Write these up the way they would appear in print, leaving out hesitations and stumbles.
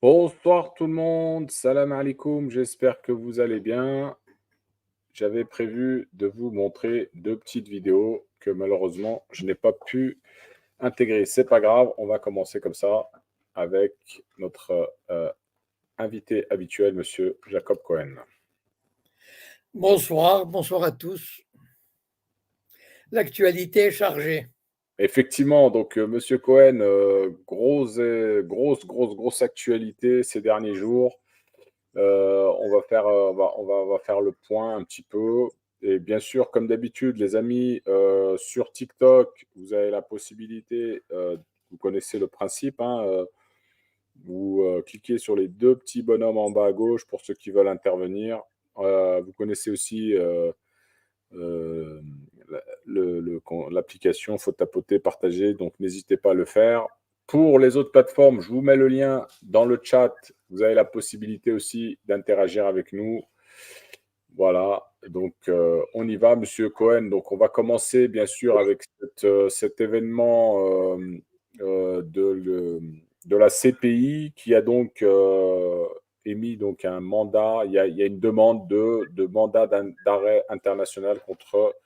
Bonsoir tout le monde, salam alaikum, j'espère que vous allez bien. J'avais prévu de vous montrer deux petites vidéos que malheureusement je n'ai pas pu intégrer. C'est pas grave, on va commencer comme ça avec notre invité habituel, Monsieur Jacob Cohen. Bonsoir, bonsoir à tous. L'actualité est chargée. Effectivement, donc Monsieur Cohen, grosse actualité ces derniers jours. On va faire le point un petit peu. Et bien sûr, comme d'habitude, les amis, sur TikTok, vous avez la possibilité, vous connaissez le principe, hein, vous cliquez sur les deux petits bonhommes en bas à gauche pour ceux qui veulent intervenir. Vous connaissez aussi euh, l'application, faut tapoter, partager, donc n'hésitez pas à le faire. Pour les autres plateformes, je vous mets le lien dans le chat. Vous avez la possibilité aussi d'interagir avec nous. Voilà, donc on y va, Monsieur Cohen. Donc on va commencer bien sûr avec cet événement de la CPI qui a donc émis donc un mandat. Il y a une demande de mandat d'arrêt international contre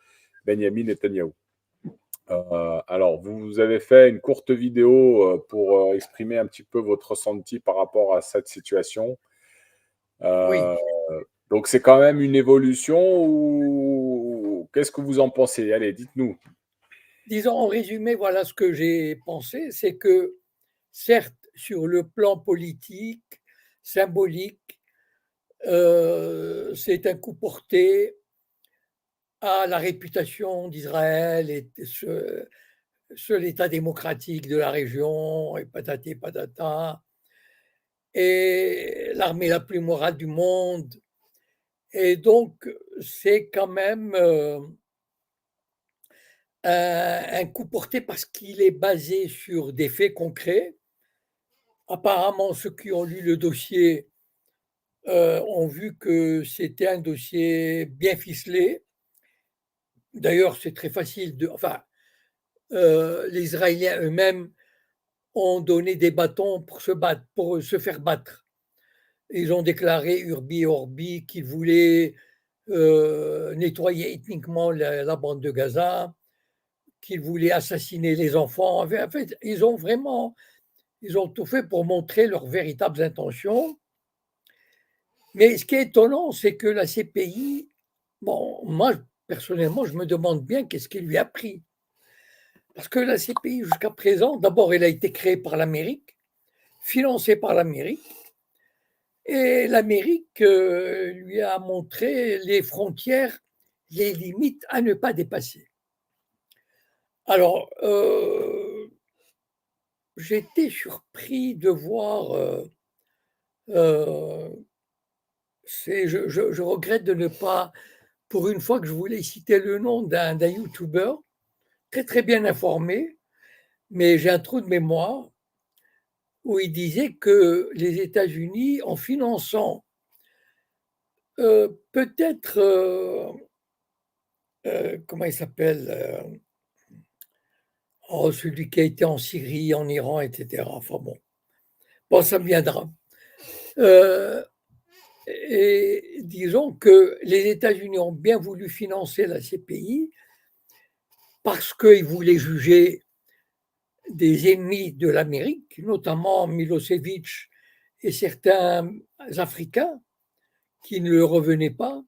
Benjamin Netanyahou. Alors, vous avez fait une courte vidéo pour exprimer un petit peu votre ressenti par rapport à cette situation. Oui, Euh, donc, c'est quand même une évolution ou qu'est-ce que vous en pensez? Allez, dites-nous. disons en résumé, voilà ce que j'ai pensé, c'est que certes, sur le plan politique, symbolique, c'est un coup porté à la réputation d'Israël et sur l'état démocratique de la région, et patati patata, et l'armée la plus morale du monde. Et donc, c'est quand même un coup porté parce qu'il est basé sur des faits concrets. Apparemment, ceux qui ont lu le dossier ont vu que c'était un dossier bien ficelé. D'ailleurs, c'est très facile de. Enfin, les Israéliens eux-mêmes ont donné des bâtons pour se battre, pour se faire battre. Ils ont déclaré Urbi et Orbi qu'ils voulaient nettoyer ethniquement la bande de Gaza, qu'ils voulaient assassiner les enfants. En fait, ils ont tout fait pour montrer leurs véritables intentions. Mais ce qui est étonnant, c'est que la CPI, bon, moi, personnellement, je me demande bien qu'est-ce qui lui a pris. Parce que la CPI, jusqu'à présent, d'abord, elle a été créée par l'Amérique, financée par l'Amérique, et l'Amérique lui a montré les frontières, les limites à ne pas dépasser. Alors, j'étais surpris de voir je regrette de ne pas, pour une fois que je voulais citer le nom d'un YouTuber très très bien informé, mais j'ai un trou de mémoire, où il disait que les États-Unis, en finançant peut-être, comment il s'appelle, celui qui a été en Syrie, en Iran, etc. Enfin bon, ça me viendra. Euh, et disons que les États-Unis ont bien voulu financer la CPI parce qu'ils voulaient juger des ennemis de l'Amérique, notamment Milosevic et certains Africains qui ne le revenaient pas.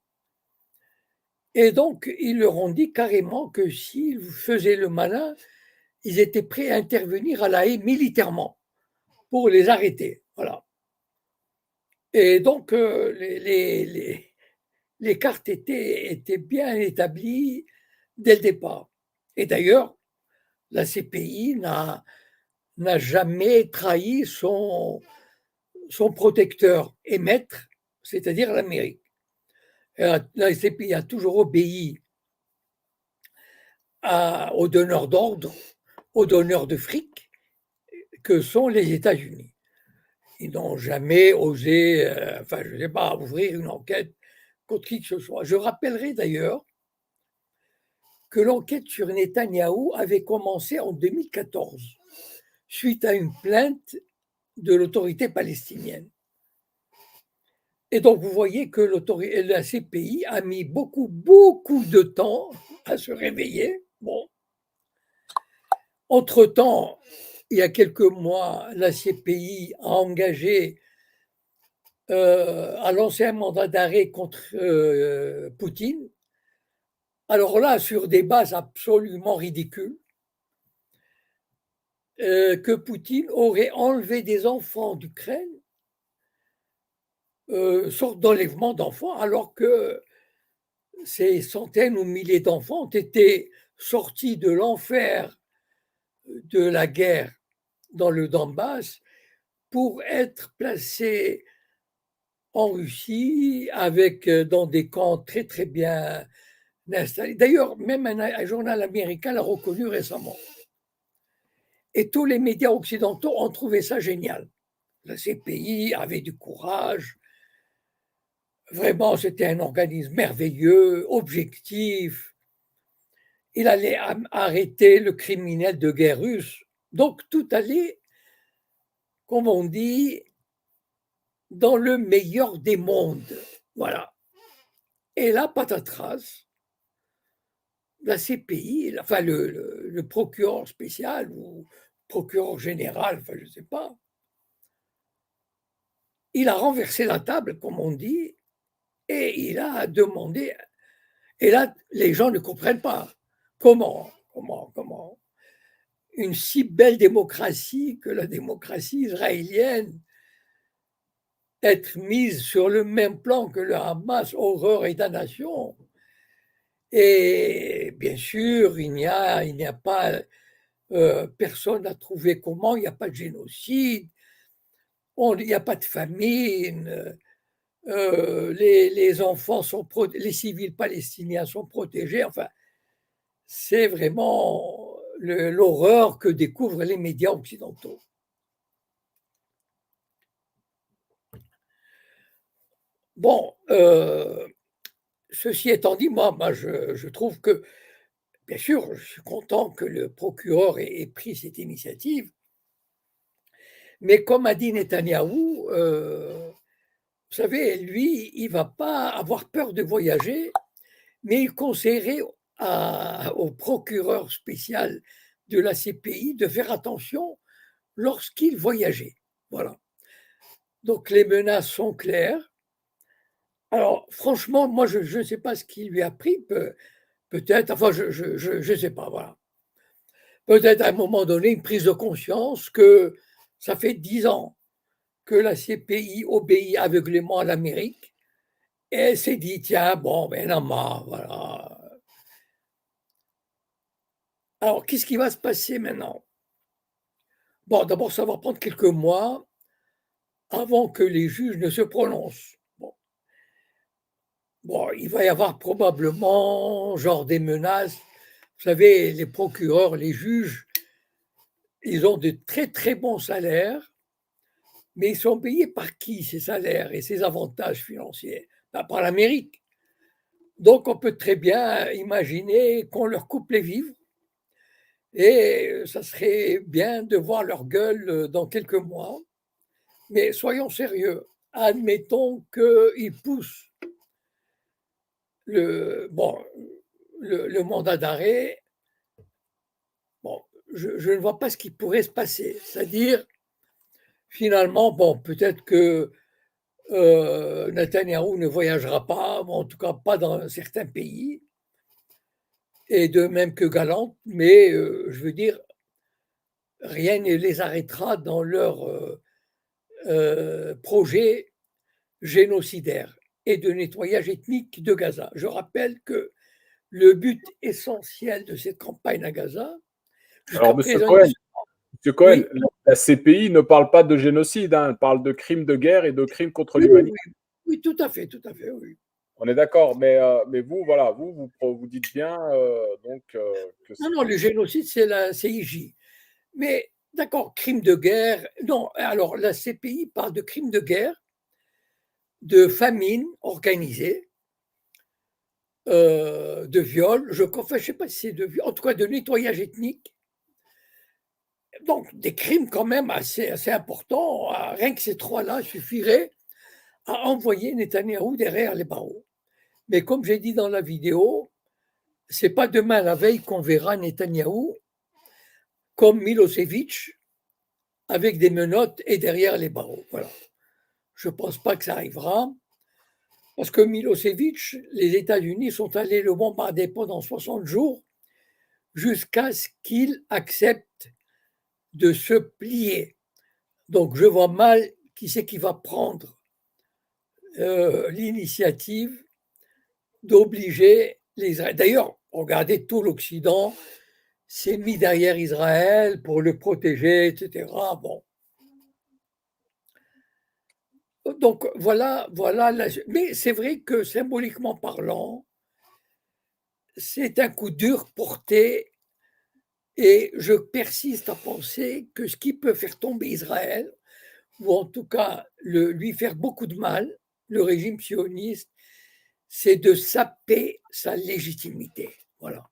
Et donc, ils leur ont dit carrément que s'ils faisaient le malin, ils étaient prêts à intervenir à La Haye militairement pour les arrêter. Voilà. Et donc, les cartes étaient bien établies dès le départ. Et d'ailleurs, la CPI n'a jamais trahi son protecteur et maître, c'est-à-dire l'Amérique. La CPI a toujours obéi aux donneurs d'ordre, aux donneurs de fric, que sont les États-Unis. Ils n'ont jamais osé, enfin, je ne sais pas, ouvrir une enquête contre qui que ce soit. Je rappellerai d'ailleurs que l'enquête sur Netanyahou avait commencé en 2014, suite à une plainte de l'autorité palestinienne. Et donc, vous voyez que la CPI a mis beaucoup, beaucoup de temps à se réveiller. Bon. Entre-temps, il y a quelques mois, la CPI a engagé, a lancé un mandat d'arrêt contre Poutine. Alors là, sur des bases absolument ridicules, que Poutine aurait enlevé des enfants d'Ukraine, sorte d'enlèvement d'enfants, alors que ces centaines ou milliers d'enfants ont été sortis de l'enfer de la guerre dans le Donbass pour être placés en Russie avec dans des camps très très bien installés. D'ailleurs, même un journal américain l'a reconnu récemment. Et tous les médias occidentaux ont trouvé ça génial. La CPI avait du courage. Vraiment, c'était un organisme merveilleux, objectif. Il allait arrêter le criminel de guerre russe. Donc, tout allait, comme on dit, dans le meilleur des mondes. Voilà. Et là, patatras, la CPI, enfin le procureur spécial ou procureur général, enfin je ne sais pas, il a renversé la table, comme on dit, et il a demandé. Et là, les gens ne comprennent pas. Comment une si belle démocratie que la démocratie israélienne être mise sur le même plan que le Hamas, horreur et damnation. Et bien sûr, il n'y a pas, personne n'a trouvé comment, il n'y a pas de génocide, il n'y a pas de famine, les enfants les civils palestiniens sont protégés. Enfin, c'est vraiment l'horreur que découvrent les médias occidentaux. Bon, ceci étant dit, moi je trouve que, bien sûr, je suis content que le procureur ait pris cette initiative, mais comme a dit Netanyahou, vous savez, lui, il ne va pas avoir peur de voyager, mais il conseillerait au procureur spécial de la CPI de faire attention lorsqu'il voyageait. Voilà. Donc les menaces sont claires. Alors franchement, moi je ne sais pas ce qui lui a pris, peut-être, enfin je ne sais pas, voilà. Peut-être à un moment donné une prise de conscience que ça fait 10 ans que la CPI obéit aveuglément à l'Amérique et elle s'est dit, tiens, bon, ben non, voilà. Alors, qu'est-ce qui va se passer maintenant? Bon, d'abord, ça va prendre quelques mois avant que les juges ne se prononcent. Bon, il va y avoir probablement genre des menaces. Vous savez, les procureurs, les juges, ils ont de très très bons salaires, mais ils sont payés par qui ces salaires et ces avantages financiers? Ben, par l'Amérique. Donc, on peut très bien imaginer qu'on leur coupe les vivres et ça serait bien de voir leur gueule dans quelques mois. Mais soyons sérieux, admettons qu'ils poussent bon, le mandat d'arrêt. Bon, je ne vois pas ce qui pourrait se passer. C'est-à-dire, finalement, bon, peut-être que Netanyahou ne voyagera pas, en tout cas pas dans certains pays, et de même que Galante, mais je veux dire, rien ne les arrêtera dans leur projet génocidaire et de nettoyage ethnique de Gaza. Je rappelle que le but essentiel de cette campagne à Gaza, jusqu'à Alors, Monsieur présent, Cohen, Monsieur Cohen, oui, la CPI ne parle pas de génocide, hein, elle parle de crimes de guerre et de crimes contre oui, oui, l'humanité. oui, oui, tout à fait, oui. On est d'accord, mais vous, voilà, vous dites bien que Non, c'est. non, le génocide, c'est la CIJ. Mais d'accord, crime de guerre, non, alors la CPI parle de crimes de guerre, de famine organisée, de viol, enfin, je ne sais pas si c'est de viol, en tout cas de nettoyage ethnique, Donc, des crimes quand même assez importants. Rien que ces trois-là suffiraient à envoyer Netanyahou derrière les barreaux. Mais comme j'ai dit dans la vidéo, c'est pas demain la veille qu'on verra Netanyahou comme Milosevic avec des menottes et derrière les barreaux. Voilà. Je ne pense pas que ça arrivera. Parce que Milosevic, les États-Unis sont allés le bombarder pendant 60 jours jusqu'à ce qu'il accepte de se plier. Donc je vois mal qui c'est qui va prendre l'initiative d'obliger les Israéliens. D'ailleurs, regardez, tout l'Occident s'est mis derrière Israël pour le protéger, etc. Bon. Donc voilà. Mais c'est vrai que symboliquement parlant, c'est un coup dur porté et je persiste à penser que ce qui peut faire tomber Israël, ou en tout cas lui faire beaucoup de mal, le régime sioniste, c'est de saper sa légitimité. Voilà.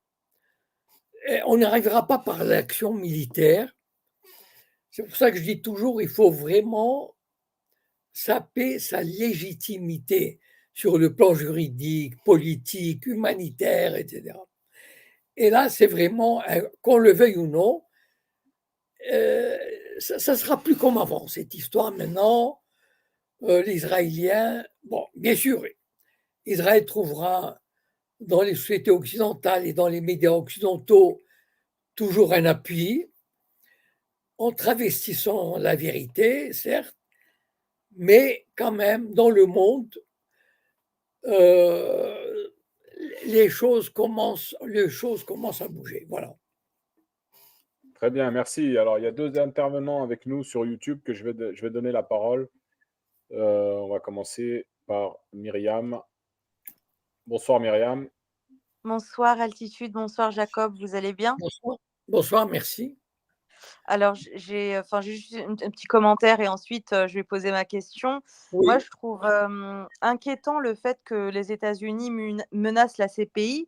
Et on n'arrivera pas par l'action militaire. C'est pour ça que je dis toujours, il faut vraiment saper sa légitimité sur le plan juridique, politique, humanitaire, etc. Et là, c'est vraiment, qu'on le veuille ou non, ça ne sera plus comme avant, cette histoire maintenant. L'Israélien, bon, bien sûr, Israël trouvera dans les sociétés occidentales et dans les médias occidentaux toujours un appui en travestissant la vérité, certes, mais quand même, dans le monde, euh, les choses commencent à bouger. Voilà. Très bien, merci. Alors, il y a deux intervenants avec nous sur YouTube que je vais donner la parole. On va commencer par Myriam. Bonsoir Myriam. Bonsoir Altitude, bonsoir Jacob, vous allez bien? Bonsoir. Bonsoir, merci. Alors j'ai juste un petit commentaire et ensuite je vais poser ma question. Moi, Oui. je trouve inquiétant le fait que les États-Unis menacent la CPI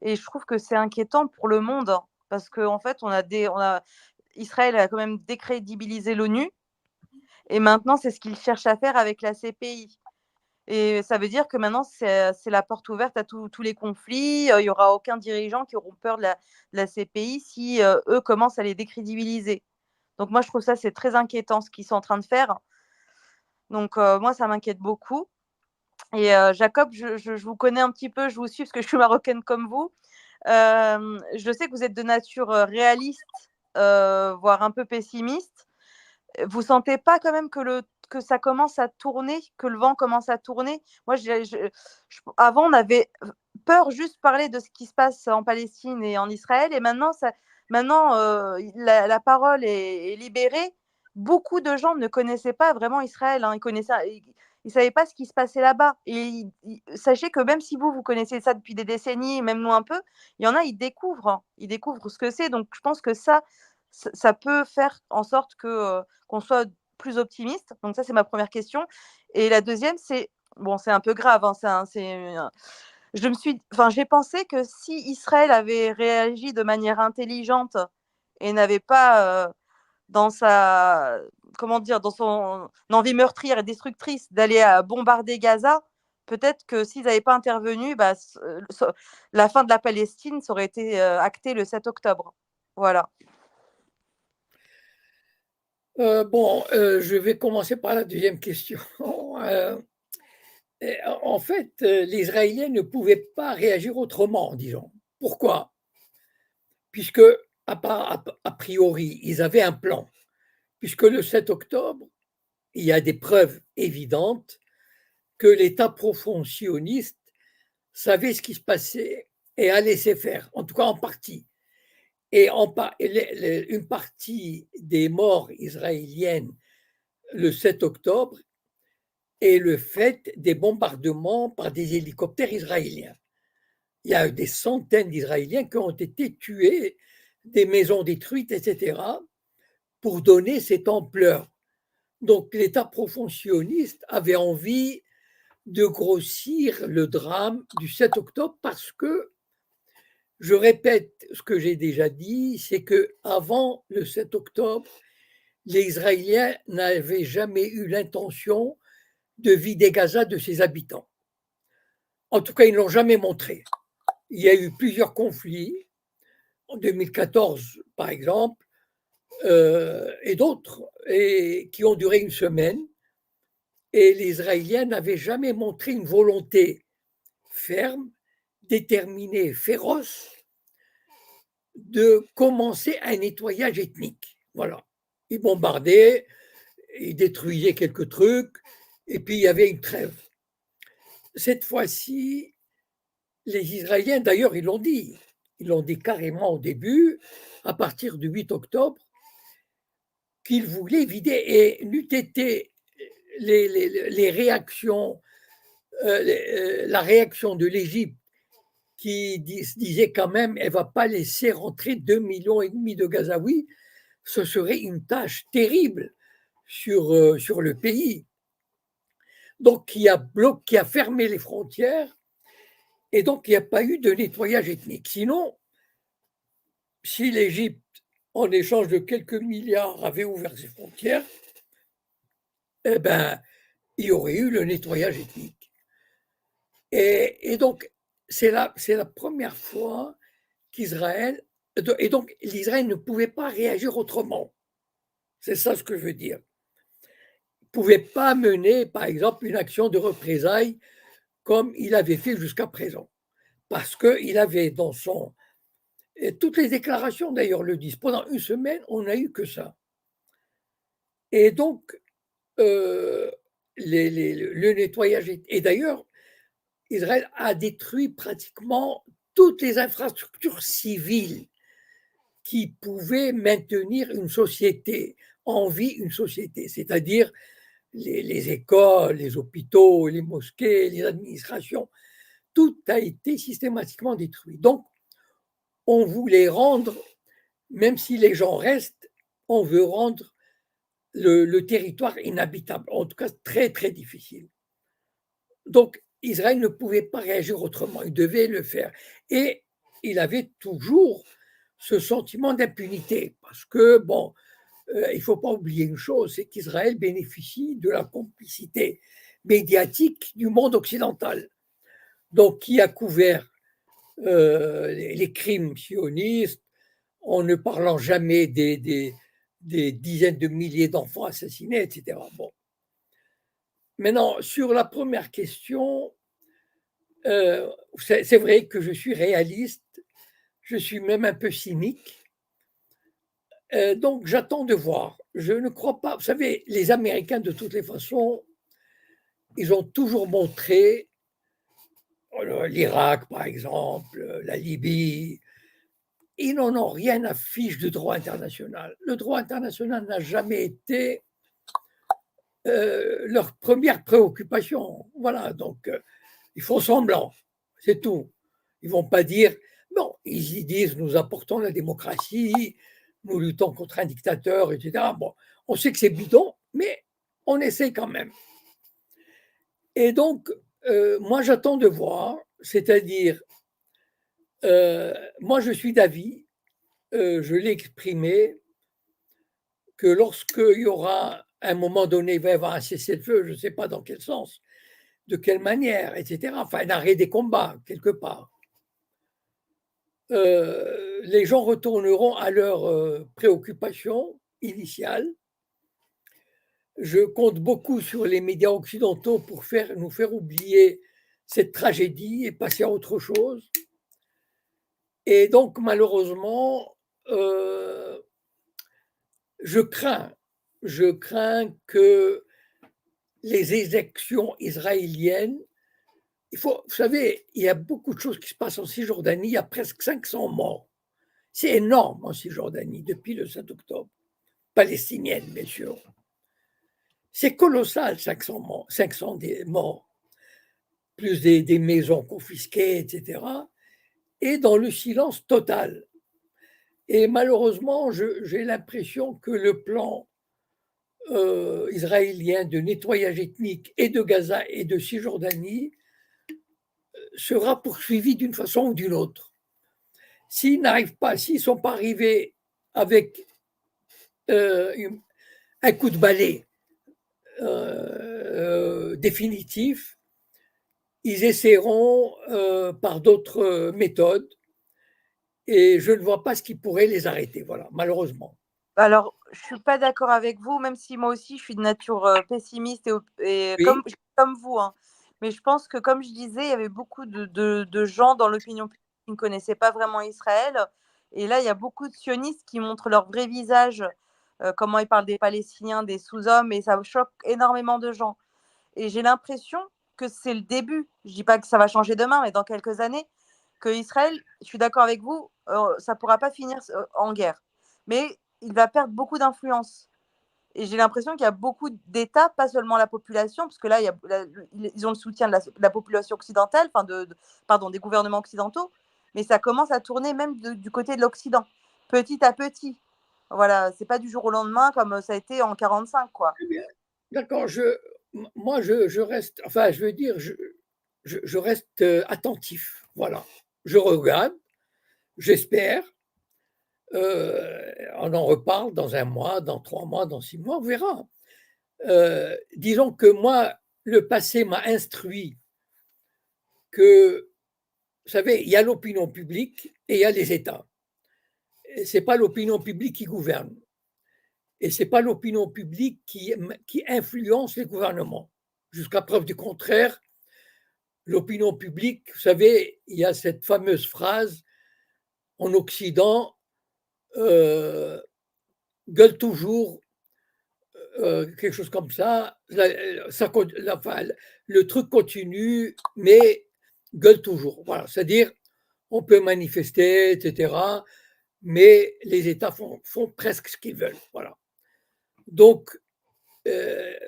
et je trouve que c'est inquiétant pour le monde hein, parce qu'en fait, Israël a quand même décrédibilisé l'ONU et maintenant, c'est ce qu'ils cherchent à faire avec la CPI. Et ça veut dire que maintenant, c'est la porte ouverte à tous les conflits. Il n'y aura aucun dirigeant qui auront peur de la CPI si eux commencent à les décrédibiliser. Donc moi, je trouve ça, c'est très inquiétant ce qu'ils sont en train de faire. Donc moi, ça m'inquiète beaucoup. Et Jacob, je vous connais un petit peu, je vous suis parce que je suis marocaine comme vous. Je sais que vous êtes de nature réaliste, voire un peu pessimiste. Vous sentez pas quand même que ça commence à tourner, que le vent commence à tourner? Moi, avant, on avait peur juste de parler de ce qui se passe en Palestine et en Israël, et maintenant la parole est libérée. Beaucoup de gens ne connaissaient pas vraiment Israël, hein. Ils savaient pas ce qui se passait là-bas. Et sachez que même si vous connaissez ça depuis des décennies, même nous un peu, il y en a, ils découvrent ce que c'est. Donc, je pense que ça peut faire en sorte qu'on soit plus optimiste. Donc ça, c'est ma première question. Et la deuxième, c'est un peu grave. Hein, j'ai pensé que si Israël avait réagi de manière intelligente et n'avait pas dans sa, comment dire, dans son envie meurtrière et destructrice d'aller bombarder Gaza, peut-être que s'ils n'avaient pas intervenu, la fin de la Palestine, ça aurait été acté le 7 octobre. Voilà. Je vais commencer par la deuxième question. En fait, les Israéliens ne pouvaient pas réagir autrement, disons. Pourquoi? Puisque, a priori, ils avaient un plan. Puisque le 7 octobre, il y a des preuves évidentes que l'État profond sioniste savait ce qui se passait et a laissé faire, en tout cas en partie. Et une partie des morts israéliennes le 7 octobre est le fait des bombardements par des hélicoptères israéliens. Il y a eu des centaines d'Israéliens qui ont été tués, des maisons détruites, etc., pour donner cette ampleur. Donc l'État profond sioniste avait envie de grossir le drame du 7 octobre parce que Je répète ce que j'ai déjà dit, c'est qu'avant le 7 octobre, les Israéliens n'avaient jamais eu l'intention de vider Gaza de ses habitants. En tout cas, ils ne l'ont jamais montré. Il y a eu plusieurs conflits, en 2014 par exemple, et d'autres, et qui ont duré une semaine. Et les Israéliens n'avaient jamais montré une volonté ferme, déterminée, féroce de commencer un nettoyage ethnique. Voilà. Ils bombardaient, ils détruisaient quelques trucs, et puis il y avait une trêve. Cette fois-ci, les Israéliens, d'ailleurs, ils l'ont dit carrément au début, à partir du 8 octobre, qu'ils voulaient vider, et n'eût été les réactions, la réaction de l'Égypte qui disait quand même elle ne va pas laisser rentrer 2,5 millions de Gazaouis, ce serait une tâche terrible sur le pays. Donc, qui a fermé les frontières, et donc il n'y a pas eu de nettoyage ethnique. Sinon, si l'Égypte, en échange de quelques milliards, avait ouvert ses frontières, eh ben, il y aurait eu le nettoyage ethnique. Et donc, c'est la première fois qu'Israël, et donc l'Israël ne pouvait pas réagir autrement. C'est ça ce que je veux dire. Il ne pouvait pas mener, par exemple, une action de représailles comme il avait fait jusqu'à présent. Parce qu'il avait dans son... Et toutes les déclarations d'ailleurs le disent. Pendant une semaine, on n'a eu que ça. Et donc, le nettoyage... Et d'ailleurs, Israël a détruit pratiquement toutes les infrastructures civiles qui pouvaient maintenir une société, en vie une société, c'est-à-dire les écoles, les hôpitaux, les mosquées, les administrations. Tout a été systématiquement détruit. Donc, on voulait rendre, même si les gens restent, on veut rendre le territoire inhabitable, en tout cas très, très difficile. Donc, Israël ne pouvait pas réagir autrement, il devait le faire. Et il avait toujours ce sentiment d'impunité, parce que, bon, il ne faut pas oublier une chose, c'est qu'Israël bénéficie de la complicité médiatique du monde occidental, donc qui a couvert les crimes sionistes en ne parlant jamais des dizaines de milliers d'enfants assassinés, etc. Bon. Maintenant, sur la première question, c'est vrai que je suis réaliste, je suis même un peu cynique, donc j'attends de voir. Je ne crois pas, vous savez, les Américains de toutes les façons, ils ont toujours montré, l'Irak par exemple, la Libye, ils n'en ont rien à fiche du droit international. Le droit international n'a jamais été leur première préoccupation. Voilà, donc ils font semblant, c'est tout. Ils ne vont pas dire, non, ils y disent, nous apportons la démocratie, nous luttons contre un dictateur, etc. Bon, on sait que c'est bidon, mais on essaie quand même. Et donc, moi, j'attends de voir, c'est-à-dire, moi, je suis d'avis, je l'ai exprimé, que lorsqu'il y aura, à un moment donné, il va y avoir un cessez-le-feu, je ne sais pas dans quel sens, de quelle manière, etc., enfin, un arrêt des combats, quelque part, les gens retourneront à leurs préoccupations initiales. Je compte beaucoup sur les médias occidentaux pour nous faire oublier cette tragédie et passer à autre chose. Et donc, malheureusement, je crains que les élections israéliennes, vous savez, il y a beaucoup de choses qui se passent en Cisjordanie, il y a presque 500 morts. C'est énorme en Cisjordanie depuis le 7 octobre, palestinienne bien sûr. C'est colossal, 500 morts, plus des maisons confisquées, etc. Et dans le silence total. Et malheureusement, j'ai l'impression que le plan israélien de nettoyage ethnique et de Gaza et de Cisjordanie sera poursuivi d'une façon ou d'une autre. S'ils n'arrivent pas, s'ils ne sont pas arrivés avec un coup de balai définitif, ils essaieront par d'autres méthodes et je ne vois pas ce qui pourrait les arrêter, voilà, malheureusement. Alors, je suis pas d'accord avec vous, même si moi aussi je suis de nature pessimiste et Oui, comme vous, hein. Mais je pense que, comme je disais, il y avait beaucoup de gens dans l'opinion publique qui ne connaissaient pas vraiment Israël. Et là, il y a beaucoup de sionistes qui montrent leur vrai visage, comment ils parlent des Palestiniens, des sous-hommes, et ça choque énormément de gens. Et j'ai l'impression que c'est le début. Je dis pas que ça va changer demain, mais dans quelques années, que Israël, je suis d'accord avec vous, ça pourra pas finir en guerre. Mais il va perdre beaucoup d'influence. Et j'ai l'impression qu'il y a beaucoup d'États, pas seulement la population, parce que là, ils ont le soutien de la population occidentale, enfin pardon, des gouvernements occidentaux, mais ça commence à tourner même du côté de l'Occident, petit à petit. Voilà, c'est pas du jour au lendemain comme ça a été en 45, quoi. très bien. D'accord, moi je reste, enfin je veux dire, je reste attentif, voilà. Je regarde, j'espère, on en reparle dans 1 mois, dans 3 mois, dans 6 mois, on verra. Disons que moi, le passé m'a instruit que, vous savez, il y a l'opinion publique et il y a les États. Ce n'est pas l'opinion publique qui gouverne. Et ce n'est pas l'opinion publique qui influence les gouvernements. Jusqu'à preuve du contraire, l'opinion publique, vous savez, il y a cette fameuse phrase en Occident, gueule toujours, quelque chose comme ça, le truc continue, mais gueule toujours. Voilà, c'est-à-dire, on peut manifester, etc., mais les États font presque ce qu'ils veulent. Voilà. Donc,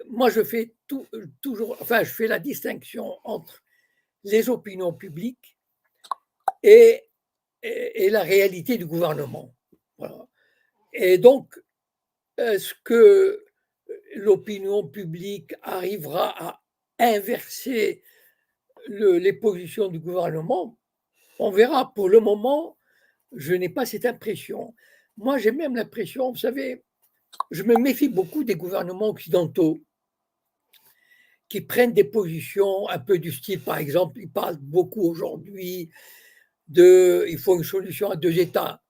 moi, je fais toujours, enfin, je fais la distinction entre les opinions publiques et, et la réalité du gouvernement. Voilà. Et donc, est-ce que l'opinion publique arrivera à inverser les positions du gouvernement? On verra. Pour le moment, je n'ai pas cette impression. Moi, j'ai même l'impression, vous savez, je me méfie beaucoup des gouvernements occidentaux qui prennent des positions un peu du style, par exemple, ils parlent beaucoup aujourd'hui il faut une solution à 2 États.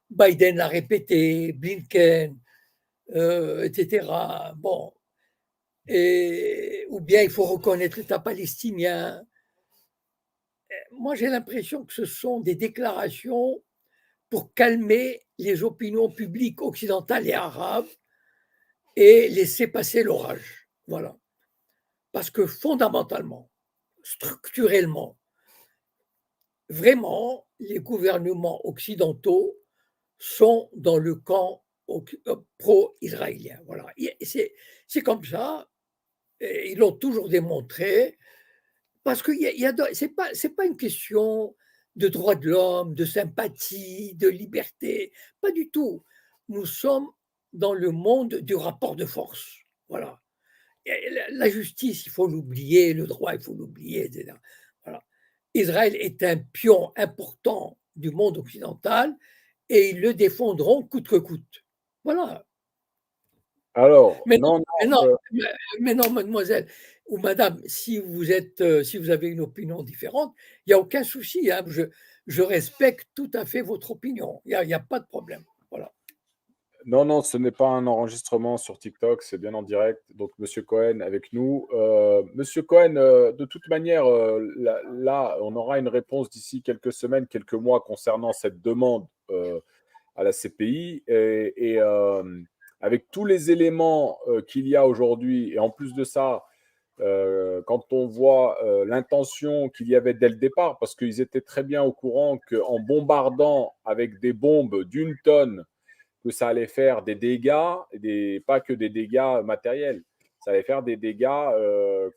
Biden l'a répété, Blinken, etc. Bon, ou bien il faut reconnaître l'État palestinien. Moi, j'ai l'impression que ce sont des déclarations pour calmer les opinions publiques occidentales et arabes et laisser passer l'orage. Voilà. Parce que fondamentalement, structurellement, vraiment, les gouvernements occidentaux sont dans le camp pro-israélien. Voilà. C'est comme ça. Et ils l'ont toujours démontré. Parce que c'est pas une question de droits de l'homme, de sympathie, de liberté. Pas du tout. Nous sommes dans le monde du rapport de force. Voilà. Et la justice, il faut l'oublier, le droit, il faut l'oublier, etc. Voilà. Israël est un pion important du monde occidental et ils le défendront coûte que coûte. Voilà. Alors, Mais non, non, mais non, non, mais non, mademoiselle ou madame, si vous avez une opinion différente, il n'y a aucun souci, hein. Je respecte tout à fait votre opinion. Il y a pas de problème. Voilà. non, non, ce n'est pas un enregistrement sur TikTok, c'est bien en direct. Donc, Monsieur Cohen avec nous. Monsieur Cohen, de toute manière, là, on aura une réponse d'ici quelques semaines, quelques mois concernant cette demande à la CPI. Avec tous les éléments qu'il y a aujourd'hui, et en plus de ça, quand on voit l'intention qu'il y avait dès le départ, parce qu'ils étaient très bien au courant qu'en bombardant avec des bombes d'une tonne, que ça allait faire des dégâts, pas que des dégâts matériels, ça allait faire des dégâts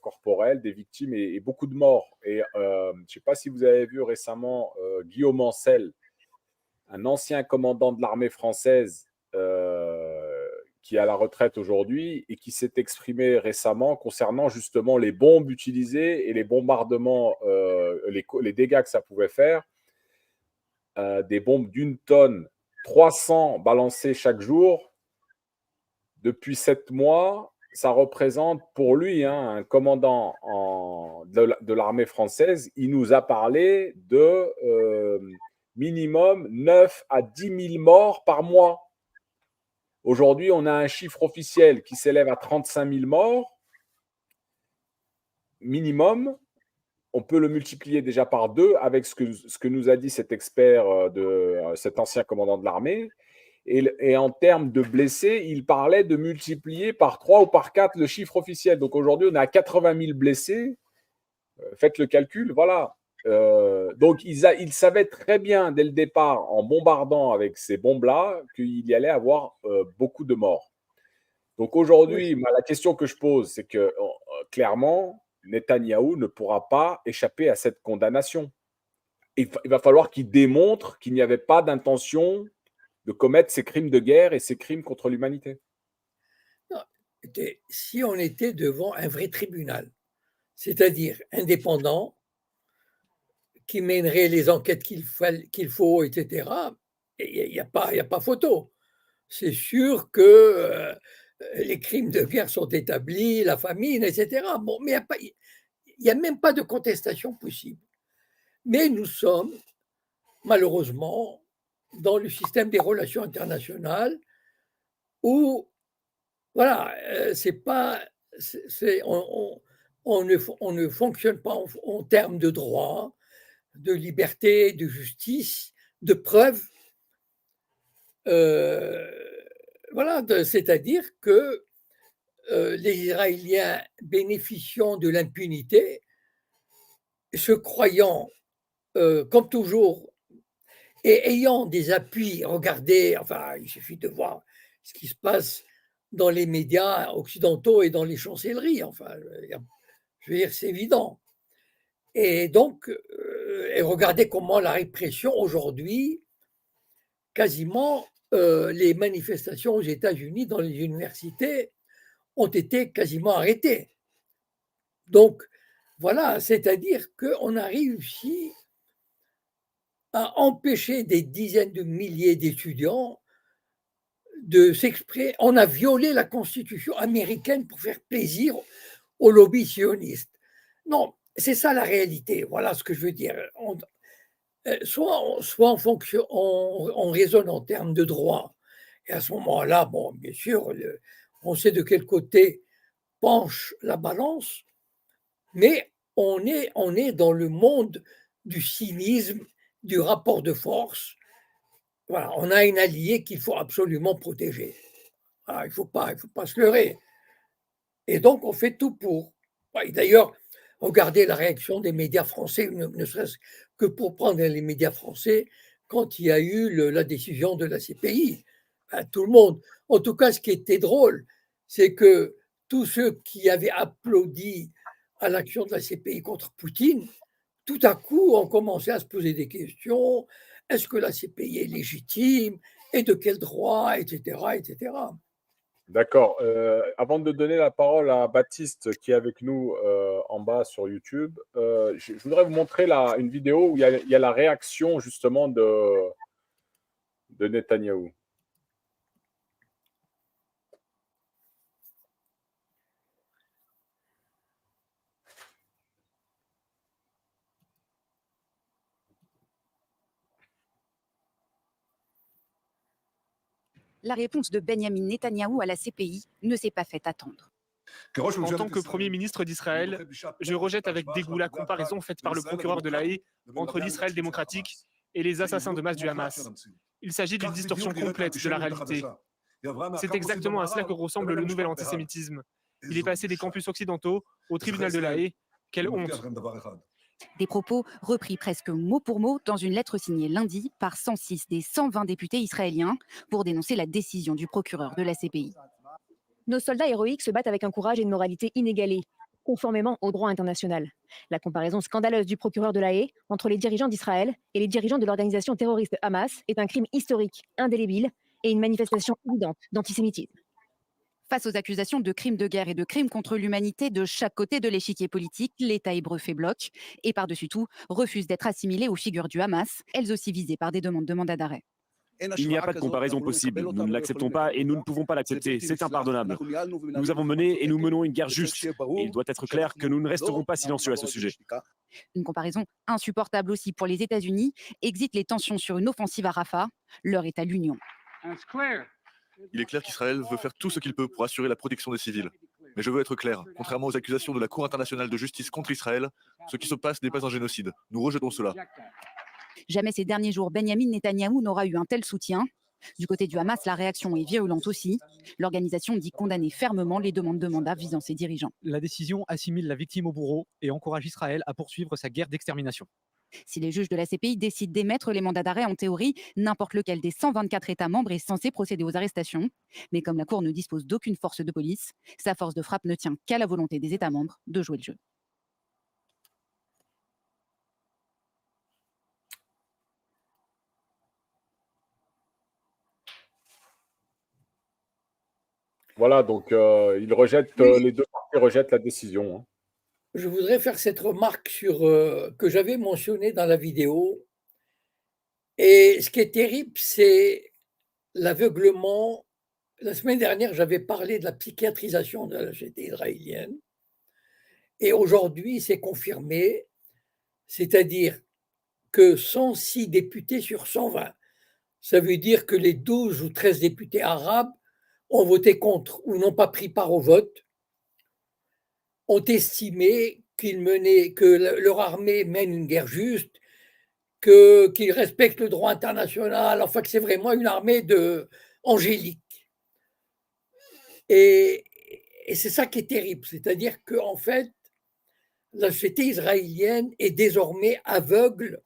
corporels, des victimes et beaucoup de morts. Et je ne sais pas si vous avez vu récemment Guillaume Ancel, un ancien commandant de l'armée française qui est à la retraite aujourd'hui et qui s'est exprimé récemment concernant justement les bombes utilisées et les bombardements, les dégâts que ça pouvait faire. des bombes d'1 tonne, 300 balancées chaque jour, depuis 7 mois, ça représente pour lui, hein, un commandant de l'armée française, il nous a parlé de minimum 9 à 10 000 morts par mois. Aujourd'hui, on a un chiffre officiel qui s'élève à 35 000 morts minimum. On peut le multiplier déjà par 2 avec ce que nous a dit cet expert, cet ancien commandant de l'armée. Et en termes de blessés, il parlait de multiplier par 3 ou par 4 le chiffre officiel. Donc aujourd'hui, on est à 80 000 blessés. Faites le calcul, voilà. Donc il savait très bien dès le départ, en bombardant avec ces bombes-là, qu'il y allait avoir beaucoup de morts. Donc aujourd'hui, Oui. la question que je pose, c'est que clairement, Netanyahou ne pourra pas échapper à cette condamnation. Il va falloir qu'il démontre qu'il n'y avait pas d'intention de commettre ces crimes de guerre et ces crimes contre l'humanité. Non, si on était devant un vrai tribunal, c'est-à-dire indépendant, qui mènerait les enquêtes qu'il faut, etc., il n'y a pas photo. C'est sûr que les crimes de guerre sont établis, la famine, etc. Bon, mais il n'y a même pas de contestation possible. Mais nous sommes, malheureusement, dans le système des relations internationales où, voilà, c'est pas, on ne fonctionne pas en termes de droit, de liberté, de justice, de preuve. Voilà, c'est-à-dire que les Israéliens bénéficiant de l'impunité, se croyant, comme toujours, et ayant des appuis, regardez, enfin, il suffit de voir ce qui se passe dans les médias occidentaux et dans les chancelleries, enfin, je veux dire, c'est évident. Et donc, et regardez comment la répression aujourd'hui, quasiment, les manifestations aux États-Unis dans les universités ont été quasiment arrêtées. Donc, voilà, c'est-à-dire qu'on a réussi à empêcher des dizaines de milliers d'étudiants de s'exprimer. On a violé la Constitution américaine pour faire plaisir aux lobbies sionistes. Non, c'est ça la réalité. Voilà ce que je veux dire. Soit on raisonne en termes de droit, et à ce moment-là, bon, bien sûr, on sait de quel côté penche la balance, mais on est dans le monde du cynisme, du rapport de force. Voilà, on a un allié qu'il faut absolument protéger. Ah, il ne faut pas se leurrer. Et donc, on fait tout pour. D'ailleurs, regardez la réaction des médias français, ne serait-ce que pour prendre les médias français, quand il y a eu la décision de la CPI. Tout le monde. En tout cas, ce qui était drôle, c'est que tous ceux qui avaient applaudi à l'action de la CPI contre Poutine, tout à coup, ont commencé à se poser des questions. Est-ce que la CPI est légitime? Et de quel droit? Etc. etc. D'accord. Avant de donner la parole à Baptiste qui est avec nous en bas sur YouTube, je voudrais vous montrer une vidéo où il y a la réaction justement de Netanyahou. La réponse de Benyamin Netanyahou à la CPI ne s'est pas fait attendre. En tant que Premier ministre d'Israël, je rejette avec dégoût la comparaison faite par le procureur de La Haye entre l'Israël démocratique et les assassins de masse du Hamas. Il s'agit d'une distorsion complète de la réalité. C'est exactement à cela que ressemble le nouvel antisémitisme. Il est passé des campus occidentaux au tribunal de La Haye. Quelle honte! Des propos repris presque mot pour mot dans une lettre signée lundi par 106 des 120 députés israéliens pour dénoncer la décision du procureur de la CPI. Nos soldats héroïques se battent avec un courage et une moralité inégalés, conformément au droit international. La comparaison scandaleuse du procureur de La Haye entre les dirigeants d'Israël et les dirigeants de l'organisation terroriste Hamas est un crime historique, indélébile et une manifestation évidente d'antisémitisme. Face aux accusations de crimes de guerre et de crimes contre l'humanité de chaque côté de l'échiquier politique, l'État hébreu fait bloc et par-dessus tout refuse d'être assimilé aux figures du Hamas, elles aussi visées par des demandes de mandat d'arrêt. Il n'y a pas de comparaison possible. Nous ne l'acceptons pas et nous ne pouvons pas l'accepter. C'est impardonnable. Nous avons mené et nous menons une guerre juste. Et il doit être clair que nous ne resterons pas silencieux à ce sujet. Une comparaison insupportable aussi pour les États-Unis. Exit les tensions sur une offensive à Rafah. L'heure est à l'union. Il est clair qu'Israël veut faire tout ce qu'il peut pour assurer la protection des civils. Mais je veux être clair, contrairement aux accusations de la Cour internationale de justice contre Israël, ce qui se passe n'est pas un génocide. Nous rejetons cela. Jamais ces derniers jours, Benyamin Netanyahou n'aura eu un tel soutien. Du côté du Hamas, la réaction est virulente aussi. L'organisation dit condamner fermement les demandes de mandat visant ses dirigeants. La décision assimile la victime au bourreau et encourage Israël à poursuivre sa guerre d'extermination. Si les juges de la CPI décident d'émettre les mandats d'arrêt, en théorie, n'importe lequel des 124 États membres est censé procéder aux arrestations. Mais comme la Cour ne dispose d'aucune force de police, sa force de frappe ne tient qu'à la volonté des États membres de jouer le jeu. Voilà, donc ils rejettent, les deux parties rejettent la décision. Hein. Je voudrais faire cette remarque sur, que j'avais mentionnée dans la vidéo. Et ce qui est terrible, c'est l'aveuglement. La semaine dernière, j'avais parlé de la psychiatrisation de la société israélienne. Et aujourd'hui, c'est confirmé, c'est-à-dire que 106 députés sur 120, ça veut dire que les 12 ou 13 députés arabes ont voté contre ou n'ont pas pris part au vote, ont estimé que leur armée mène une guerre juste, qu'ils respectent le droit international, enfin que c'est vraiment une armée angélique. Et c'est ça qui est terrible, c'est-à-dire qu'en fait, la société israélienne est désormais aveugle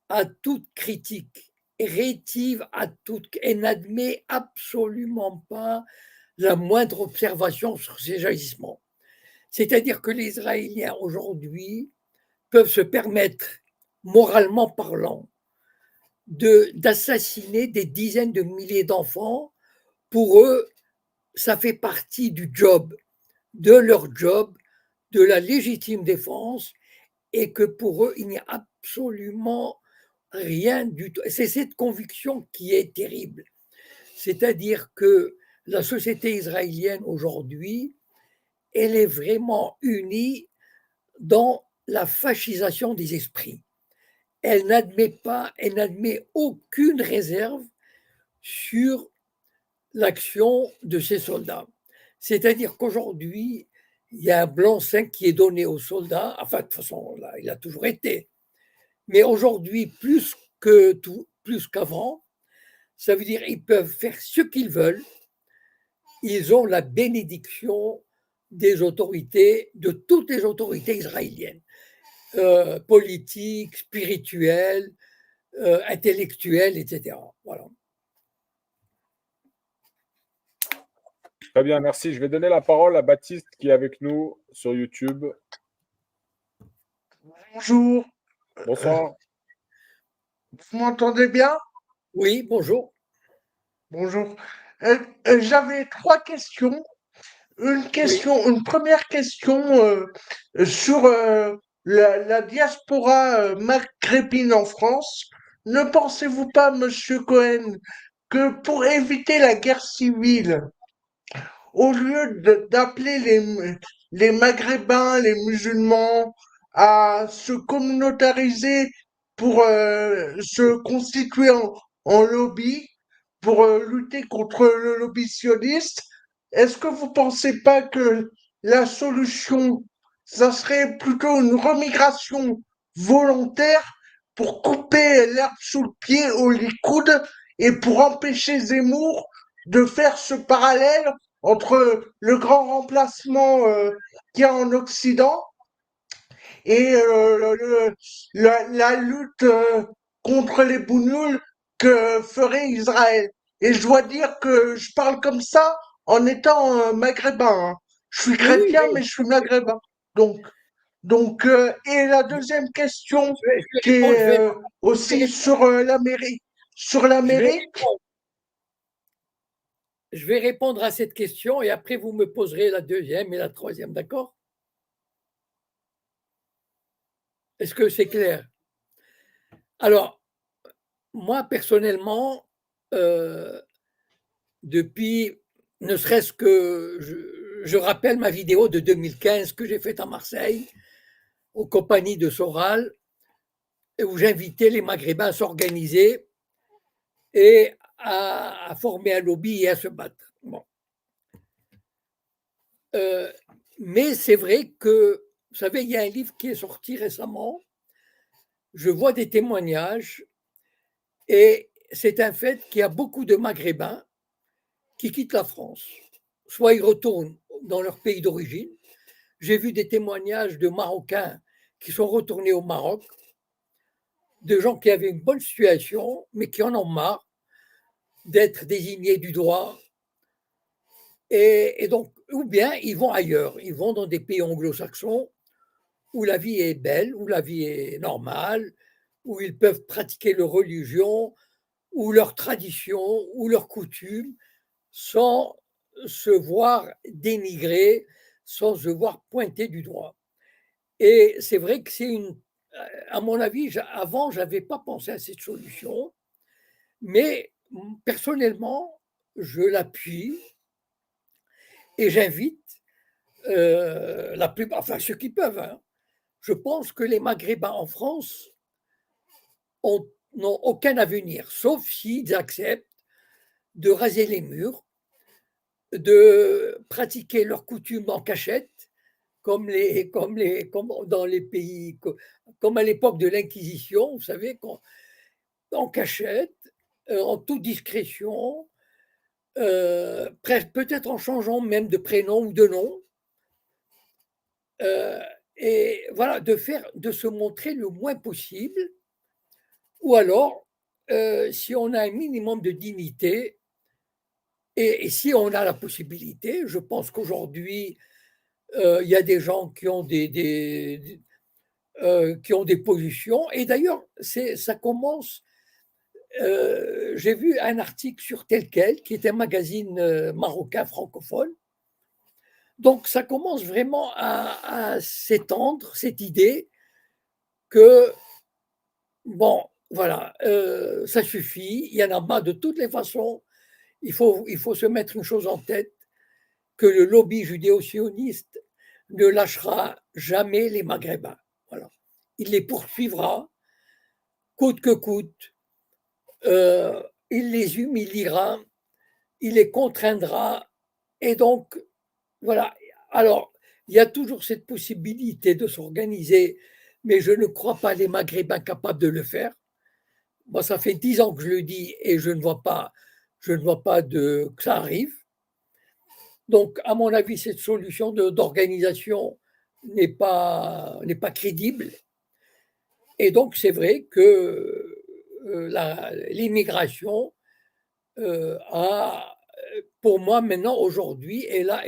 à toute critique, rétive à toute, et n'admet absolument pas la moindre observation sur ces agissements. C'est-à-dire que les Israéliens aujourd'hui peuvent se permettre, moralement parlant, d'assassiner des dizaines de milliers d'enfants. Pour eux, ça fait partie du job, de leur job, de la légitime défense, et que pour eux, il n'y a absolument rien du tout. C'est cette conviction qui est terrible. C'est-à-dire que la société israélienne aujourd'hui, elle est vraiment unie dans la fascisation des esprits. Elle n'admet aucune réserve sur l'action de ces soldats. C'est-à-dire qu'aujourd'hui, il y a un blanc-seing qui est donné aux soldats, enfin de toute façon, là, il a toujours été, mais aujourd'hui, plus qu'avant, ça veut dire qu'ils peuvent faire ce qu'ils veulent, ils ont la bénédiction des autorités, de toutes les autorités israéliennes, politiques, spirituelles, intellectuelles, etc. Voilà. Très bien, merci. Je vais donner la parole à Baptiste qui est avec nous sur YouTube. Bonjour. Bonsoir. Vous m'entendez bien? Oui, bonjour. Bonjour. J'avais 3 questions. Une première question sur la diaspora maghrébine en France. Ne pensez-vous pas, Monsieur Cohen, que pour éviter la guerre civile, au lieu d'appeler les Maghrébins, les musulmans, à se communautariser pour se constituer en lobby, pour lutter contre le lobby sioniste, est-ce que vous pensez pas que la solution, ça serait plutôt une remigration volontaire pour couper l'herbe sous le pied au Likoud et pour empêcher Zemmour de faire ce parallèle entre le grand remplacement qu'il y a en Occident et la lutte contre les bougnoules que ferait Israël. Et je dois dire que je parle comme ça en étant maghrébin. Hein. Je suis chrétien, mais je suis maghrébin. Donc et la deuxième question qui est aussi sur l'Amérique. Sur l'Amérique. je vais répondre à cette question et après vous me poserez la deuxième et la troisième, d'accord? Est-ce que c'est clair? Alors, moi, personnellement, depuis, ne serait-ce que je rappelle ma vidéo de 2015 que j'ai faite à Marseille, aux compagnies de Soral, où j'invitais les Maghrébins à s'organiser et à former un lobby et à se battre. Bon. Mais c'est vrai que, vous savez, il y a un livre qui est sorti récemment, je vois des témoignages, et c'est un fait qu'il y a beaucoup de Maghrébins qui quittent la France. Soit ils retournent dans leur pays d'origine. J'ai vu des témoignages de Marocains qui sont retournés au Maroc, de gens qui avaient une bonne situation, mais qui en ont marre d'être désignés du droit. Et donc, ou bien ils vont ailleurs, ils vont dans des pays anglo-saxons où la vie est belle, où la vie est normale, où ils peuvent pratiquer leur religion, ou leur tradition, ou leurs coutumes, sans se voir dénigrés, sans se voir pointer du doigt. Et c'est vrai que c'est une, à mon avis, avant, je n'avais pas pensé à cette solution, mais personnellement, je l'appuie et j'invite la plupart, enfin ceux qui peuvent. Hein. Je pense que les Maghrébins en France n'ont aucun avenir, sauf s'ils acceptent de raser les murs, de pratiquer leurs coutumes en cachette, comme dans les pays, comme à l'époque de l'Inquisition, vous savez, en cachette, en toute discrétion, peut-être en changeant même de prénom ou de nom, et voilà, de se montrer le moins possible, ou alors, si on a un minimum de dignité, et si on a la possibilité, je pense qu'aujourd'hui, il y a des gens qui ont qui ont des positions, et d'ailleurs, ça commence. J'ai vu un article sur Tel Quel, qui est un magazine marocain francophone. Donc, ça commence vraiment à s'étendre, cette idée que, bon, voilà, ça suffit, il y en a marre de toutes les façons, il faut se mettre une chose en tête, que le lobby judéo-sioniste ne lâchera jamais les Maghrébins. Voilà. Il les poursuivra, coûte que coûte, il les humiliera, il les contraindra, et donc, voilà. Alors, il y a toujours cette possibilité de s'organiser, mais je ne crois pas les Maghrébins capables de le faire. Moi, ça fait 10 ans que je le dis et je ne vois pas que ça arrive. Donc, à mon avis, cette solution d'organisation n'est pas crédible. Et donc, c'est vrai que l'immigration a, pour moi, maintenant, aujourd'hui, est là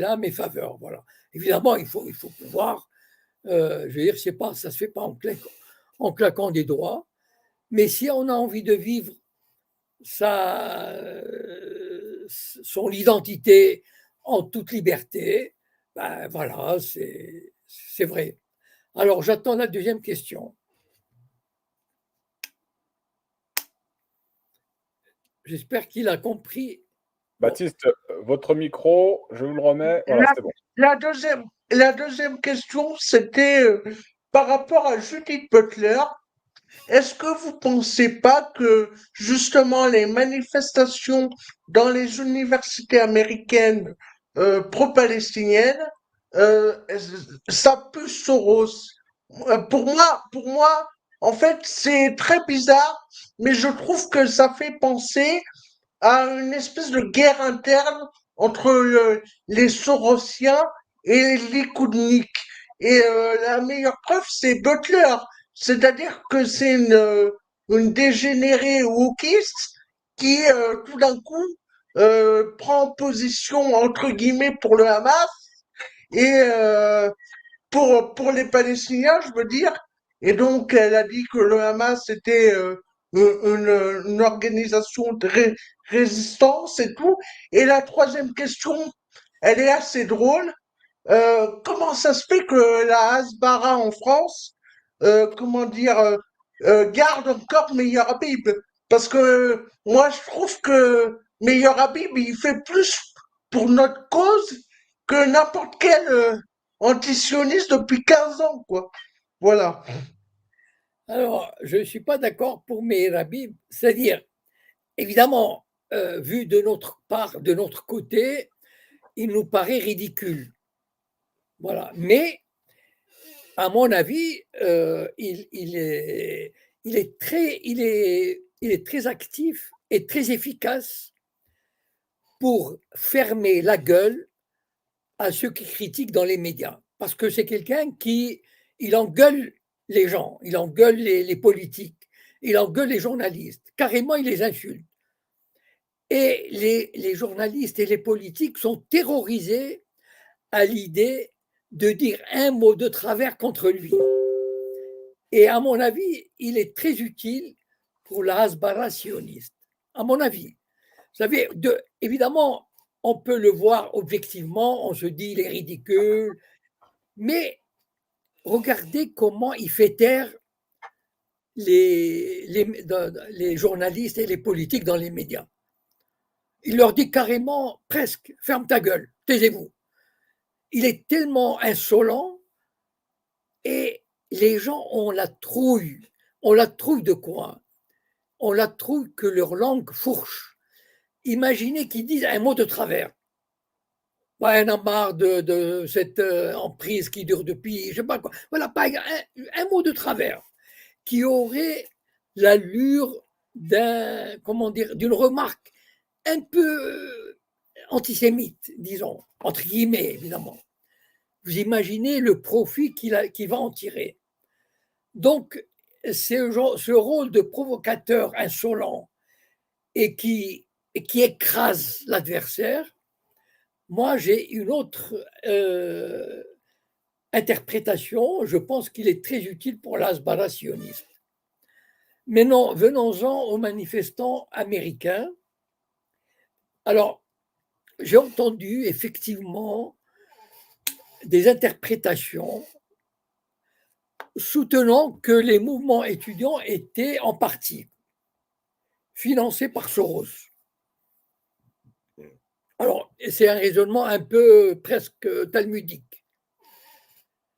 à mes faveurs. Voilà. Évidemment, il faut pouvoir, je veux dire, ça ne se fait pas en claquant des doigts, mais si on a envie de vivre son identité en toute liberté, ben voilà, c'est vrai. Alors, j'attends la deuxième question. J'espère qu'il a compris. Baptiste, votre micro, je vous le remets. Voilà, c'est bon. La deuxième question, c'était par rapport à Judith Butler. Est-ce que vous pensez pas que justement les manifestations dans les universités américaines pro-palestiniennes, ça pue Soros? Pour moi, en fait, c'est très bizarre, mais je trouve que ça fait penser à une espèce de guerre interne entre les Sorosiens et les Koudniks. Et la meilleure preuve, c'est Butler. C'est-à-dire que c'est une dégénérée wokiste qui, tout d'un coup, prend position, entre guillemets, pour le Hamas et pour les Palestiniens, je veux dire. Et donc, elle a dit que le Hamas était une organisation de résistance et tout. Et la troisième question, elle est assez drôle. Comment ça se fait que la Hasbara en France, comment dire, garde encore Meilleur Habib? Parce que moi, je trouve que Meilleur Habib, il fait plus pour notre cause que n'importe quel antisioniste depuis 15 ans, quoi. Voilà. Alors, je ne suis pas d'accord pour Meir Habib, c'est-à-dire, évidemment, vu de notre part, de notre côté, il nous paraît ridicule. Voilà. Mais, à mon avis, il est très actif et très efficace pour fermer la gueule à ceux qui critiquent dans les médias. Parce que c'est quelqu'un qui il engueule les gens, il engueule les politiques, il engueule les journalistes. Carrément, il les insulte. Et les journalistes et les politiques sont terrorisés à l'idée de dire un mot de travers contre lui. Et à mon avis, il est très utile pour la Hasbara sioniste. À mon avis. Vous savez, évidemment, on peut le voir objectivement, on se dit il est ridicule, mais regardez comment il fait taire les journalistes et les politiques dans les médias. Il leur dit carrément, presque, ferme ta gueule, taisez-vous. Il est tellement insolent et les gens ont la trouille. On la trouille de quoi? On la trouille que leur langue fourche. Imaginez qu'ils disent un mot de travers. Ouais, on a marre de cette emprise qui dure depuis, je sais pas quoi. Voilà, pas un mot de travers qui aurait l'allure d'une remarque un peu antisémite, disons, entre guillemets, évidemment. Vous imaginez le profit qu'il va en tirer. Donc, ce rôle de provocateur insolent et qui écrase l'adversaire, moi, j'ai une autre interprétation. Je pense qu'il est très utile pour l'Hasbara sioniste. Mais non, venons-en aux manifestants américains. Alors, j'ai entendu effectivement des interprétations soutenant que les mouvements étudiants étaient en partie financés par Soros. Alors, c'est un raisonnement un peu presque talmudique.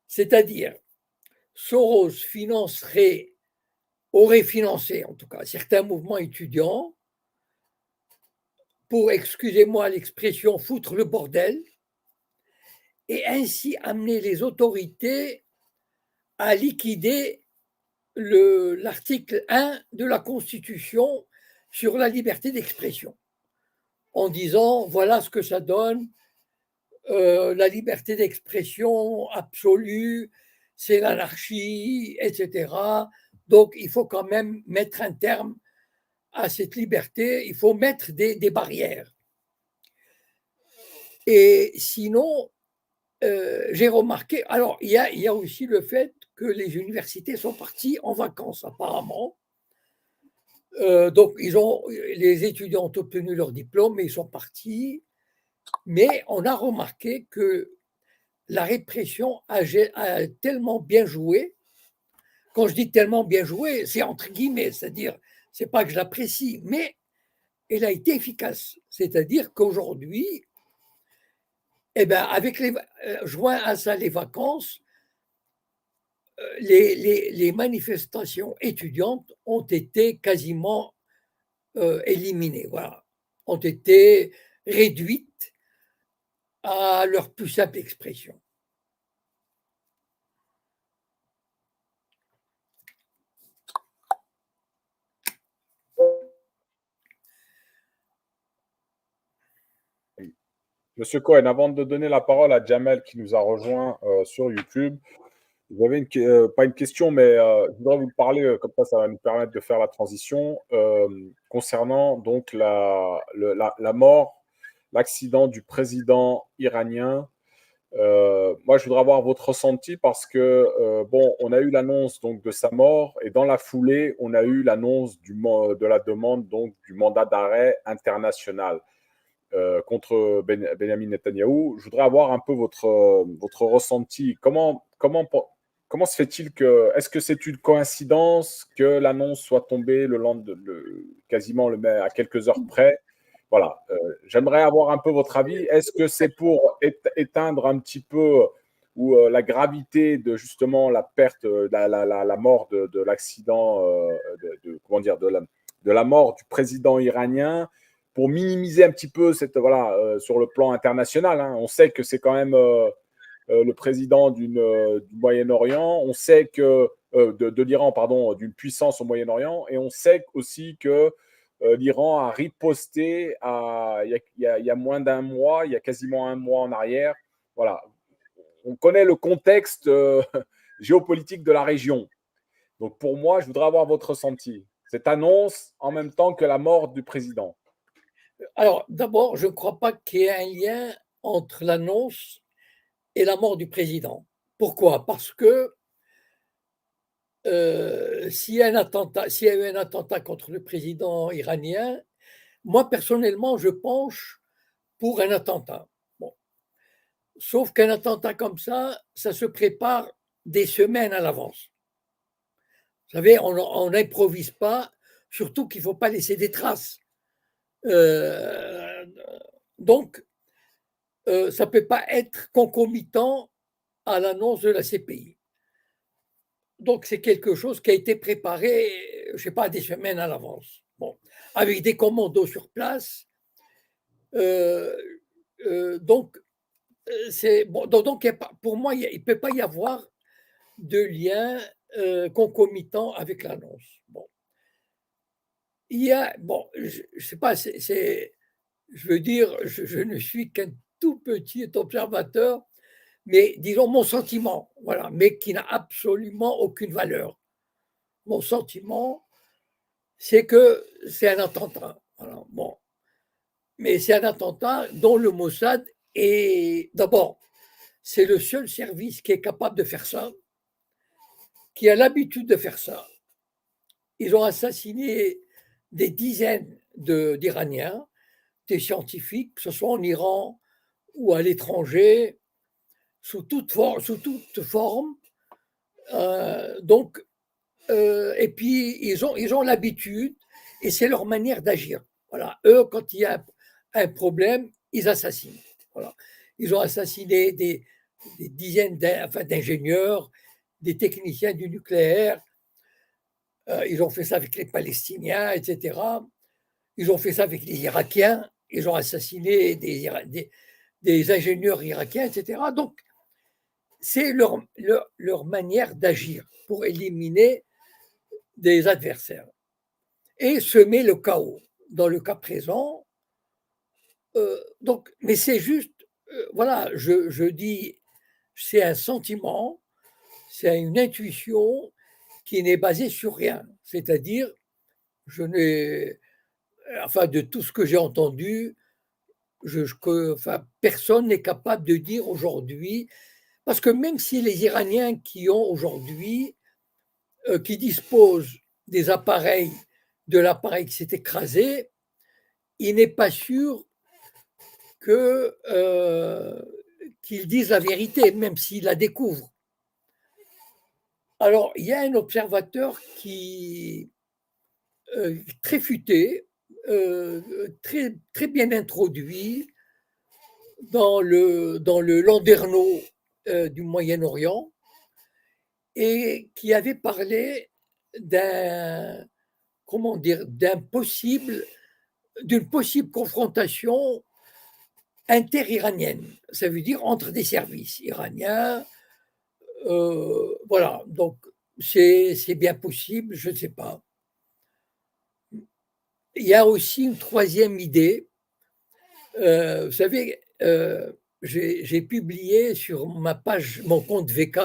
C'est-à-dire, Soros aurait financé en tout cas certains mouvements étudiants pour, excusez-moi l'expression, foutre le bordel et ainsi amener les autorités à liquider l'article 1 de la Constitution sur la liberté d'expression, en disant voilà ce que ça donne, la liberté d'expression absolue, c'est l'anarchie, etc. Donc il faut quand même mettre un terme à cette liberté, il faut mettre des barrières. Et sinon, j'ai remarqué, alors il y a aussi le fait que les universités sont parties en vacances apparemment. Donc les étudiants ont obtenu leur diplôme et ils sont partis. Mais on a remarqué que la répression a tellement bien joué. Quand je dis tellement bien joué, c'est entre guillemets, c'est-à-dire, c'est pas que je l'apprécie, mais elle a été efficace. C'est-à-dire qu'aujourd'hui, eh ben, joint à ça les vacances, les manifestations étudiantes ont été quasiment éliminées, voilà, ont été réduites à leur plus simple expression. Monsieur Cohen, avant de donner la parole à Jamel qui nous a rejoint sur YouTube, vous avez pas une question, mais je voudrais vous parler, comme ça va nous permettre de faire la transition, concernant donc la mort, l'accident du président iranien Moi, je voudrais avoir votre ressenti parce que, bon, on a eu l'annonce donc de sa mort et dans la foulée, on a eu l'annonce de la demande donc du mandat d'arrêt international contre Benjamin Netanyahou. Je voudrais avoir un peu votre ressenti. Comment se fait-il que, est-ce que c'est une coïncidence que l'annonce soit tombée quasiment à quelques heures près? Voilà, j'aimerais avoir un peu votre avis. Est-ce que c'est pour éteindre un petit peu ou la gravité de justement la perte, la mort de l'accident, comment dire, de la mort du président iranien, pour minimiser un petit peu voilà, sur le plan international, hein. On sait que c'est quand même le président du Moyen-Orient, on sait que de l'Iran, pardon, d'une puissance au Moyen-Orient, et on sait aussi que l'Iran a riposté il y a moins d'un mois, il y a quasiment un mois en arrière. Voilà. On connaît le contexte géopolitique de la région. Donc pour moi, je voudrais avoir votre ressenti. Cette annonce en même temps que la mort du président. Alors, d'abord, je ne crois pas qu'il y ait un lien entre l'annonce et la mort du président. Pourquoi? Parce que s'il y a eu un attentat contre le président iranien, moi, personnellement, je penche pour un attentat. Bon. Sauf qu'un attentat comme ça se prépare des semaines à l'avance. Vous savez, on n'improvise pas, surtout qu'il ne faut pas laisser des traces. Donc, ça ne peut pas être concomitant à l'annonce de la CPI. Donc, c'est quelque chose qui a été préparé, je ne sais pas, des semaines à l'avance. Bon, avec des commandos sur place. Donc, pour moi, il ne peut pas y avoir de lien concomitant avec l'annonce. Bon. Je ne sais pas, je veux dire, je ne suis qu'un tout petit observateur, mais disons mon sentiment, voilà, mais qui n'a absolument aucune valeur. Mon sentiment, c'est que c'est un attentat. Voilà, bon. Mais c'est un attentat dont le Mossad est, d'abord, c'est le seul service qui est capable de faire ça, qui a l'habitude de faire ça. Ils ont assassiné des dizaines d'Iraniens, des scientifiques, que ce soit en Iran ou à l'étranger, sous toute forme. Et puis, ils ont l'habitude, et c'est leur manière d'agir. Voilà. Eux, quand il y a un problème, ils assassinent. Voilà. Ils ont assassiné des dizaines d'ingénieurs, des techniciens du nucléaire. Ils ont fait ça avec les Palestiniens, etc. Ils ont fait ça avec les Irakiens. Ils ont assassiné des ingénieurs irakiens, etc. Donc, c'est leur manière d'agir pour éliminer des adversaires et semer le chaos. Dans le cas présent, mais c'est juste, voilà, je dis, c'est un sentiment, c'est une intuition qui n'est basée sur rien. C'est-à-dire, de tout ce que j'ai entendu, personne n'est capable de dire aujourd'hui, parce que même si les Iraniens qui disposent des appareils, de l'appareil qui s'est écrasé, il n'est pas sûr qu'ils disent la vérité, même s'ils la découvrent. Alors, il y a un observateur très futé, très, très bien introduit dans le landerneau du Moyen-Orient, et qui avait parlé d'une possible confrontation inter-iranienne. Ça veut dire entre des services iraniens. Voilà, donc c'est bien possible, je ne sais pas. Il y a aussi une troisième idée. Vous savez, j'ai publié sur ma page, mon compte VK,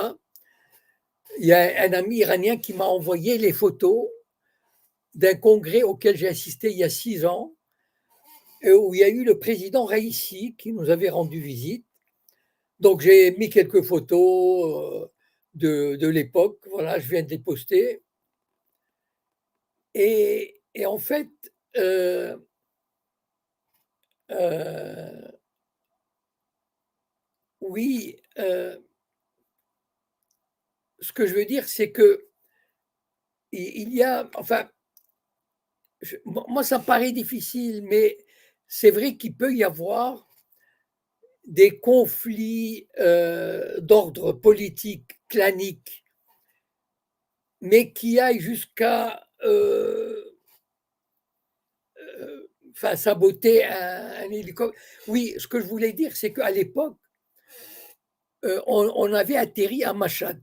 il y a un ami iranien qui m'a envoyé les photos d'un congrès auquel j'ai assisté il y a 6 ans, où il y a eu le président Raïssi qui nous avait rendu visite, Donc, j'ai mis quelques photos de l'époque. Voilà, je viens de les poster. Et en fait, oui, ce que je veux dire, c'est que il y a, enfin, moi, ça me paraît difficile, mais c'est vrai qu'il peut y avoir des conflits d'ordre politique, clanique, mais qui aillent jusqu'à saboter un hélicoptère. Oui, ce que je voulais dire, c'est qu'à l'époque, on avait atterri à Machhad,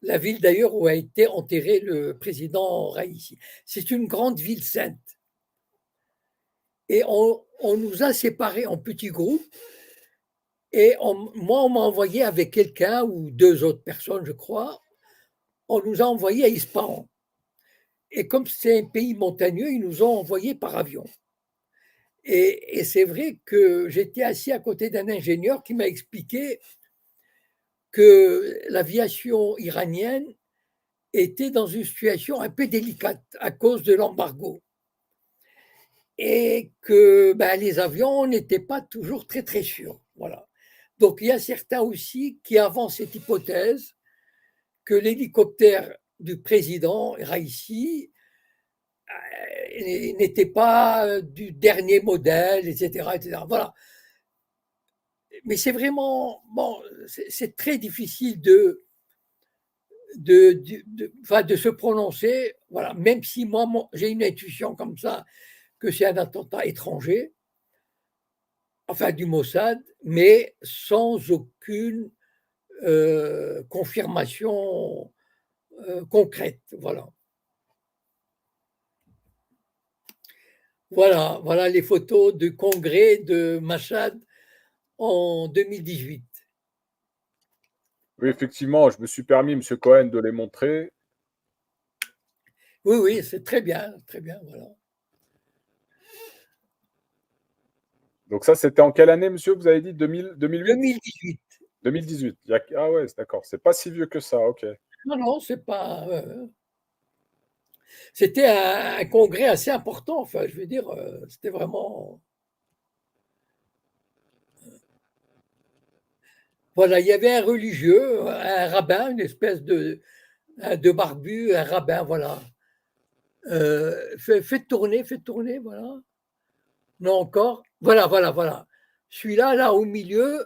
la ville d'ailleurs où a été enterré le président Raïssi. C'est une grande ville sainte. Et on nous a séparés en petits groupes. Et moi, on m'a envoyé avec quelqu'un ou deux autres personnes, je crois. On nous a envoyés à Ispahan. Et comme c'est un pays montagneux, ils nous ont envoyés par avion. Et c'est vrai que j'étais assis à côté d'un ingénieur qui m'a expliqué que l'aviation iranienne était dans une situation un peu délicate à cause de l'embargo. Et que les avions n'étaient pas toujours très, très sûrs. Voilà. Donc, il y a certains aussi qui avancent cette hypothèse que l'hélicoptère du président Raïssi n'était pas du dernier modèle, etc., etc. Voilà. Mais c'est vraiment, bon, c'est très difficile de se prononcer, voilà, même si moi, j'ai une intuition comme ça, que c'est un attentat étranger, enfin du Mossad, mais sans aucune confirmation concrète, voilà. Voilà les photos du congrès de Machhad en 2018. Oui, effectivement, je me suis permis, M. Cohen, de les montrer. Oui, c'est très bien, voilà. Donc ça, c'était en quelle année, monsieur, vous avez dit 2008 2018. 2018. Ah ouais, d'accord, c'est pas si vieux que ça, ok. Non, c'est pas... C'était un congrès assez important, enfin, je veux dire, c'était vraiment... Voilà, il y avait un religieux, un rabbin, une espèce de barbu, un rabbin, voilà. Faites tourner, voilà. Non, encore. Voilà. Celui-là, là, au milieu,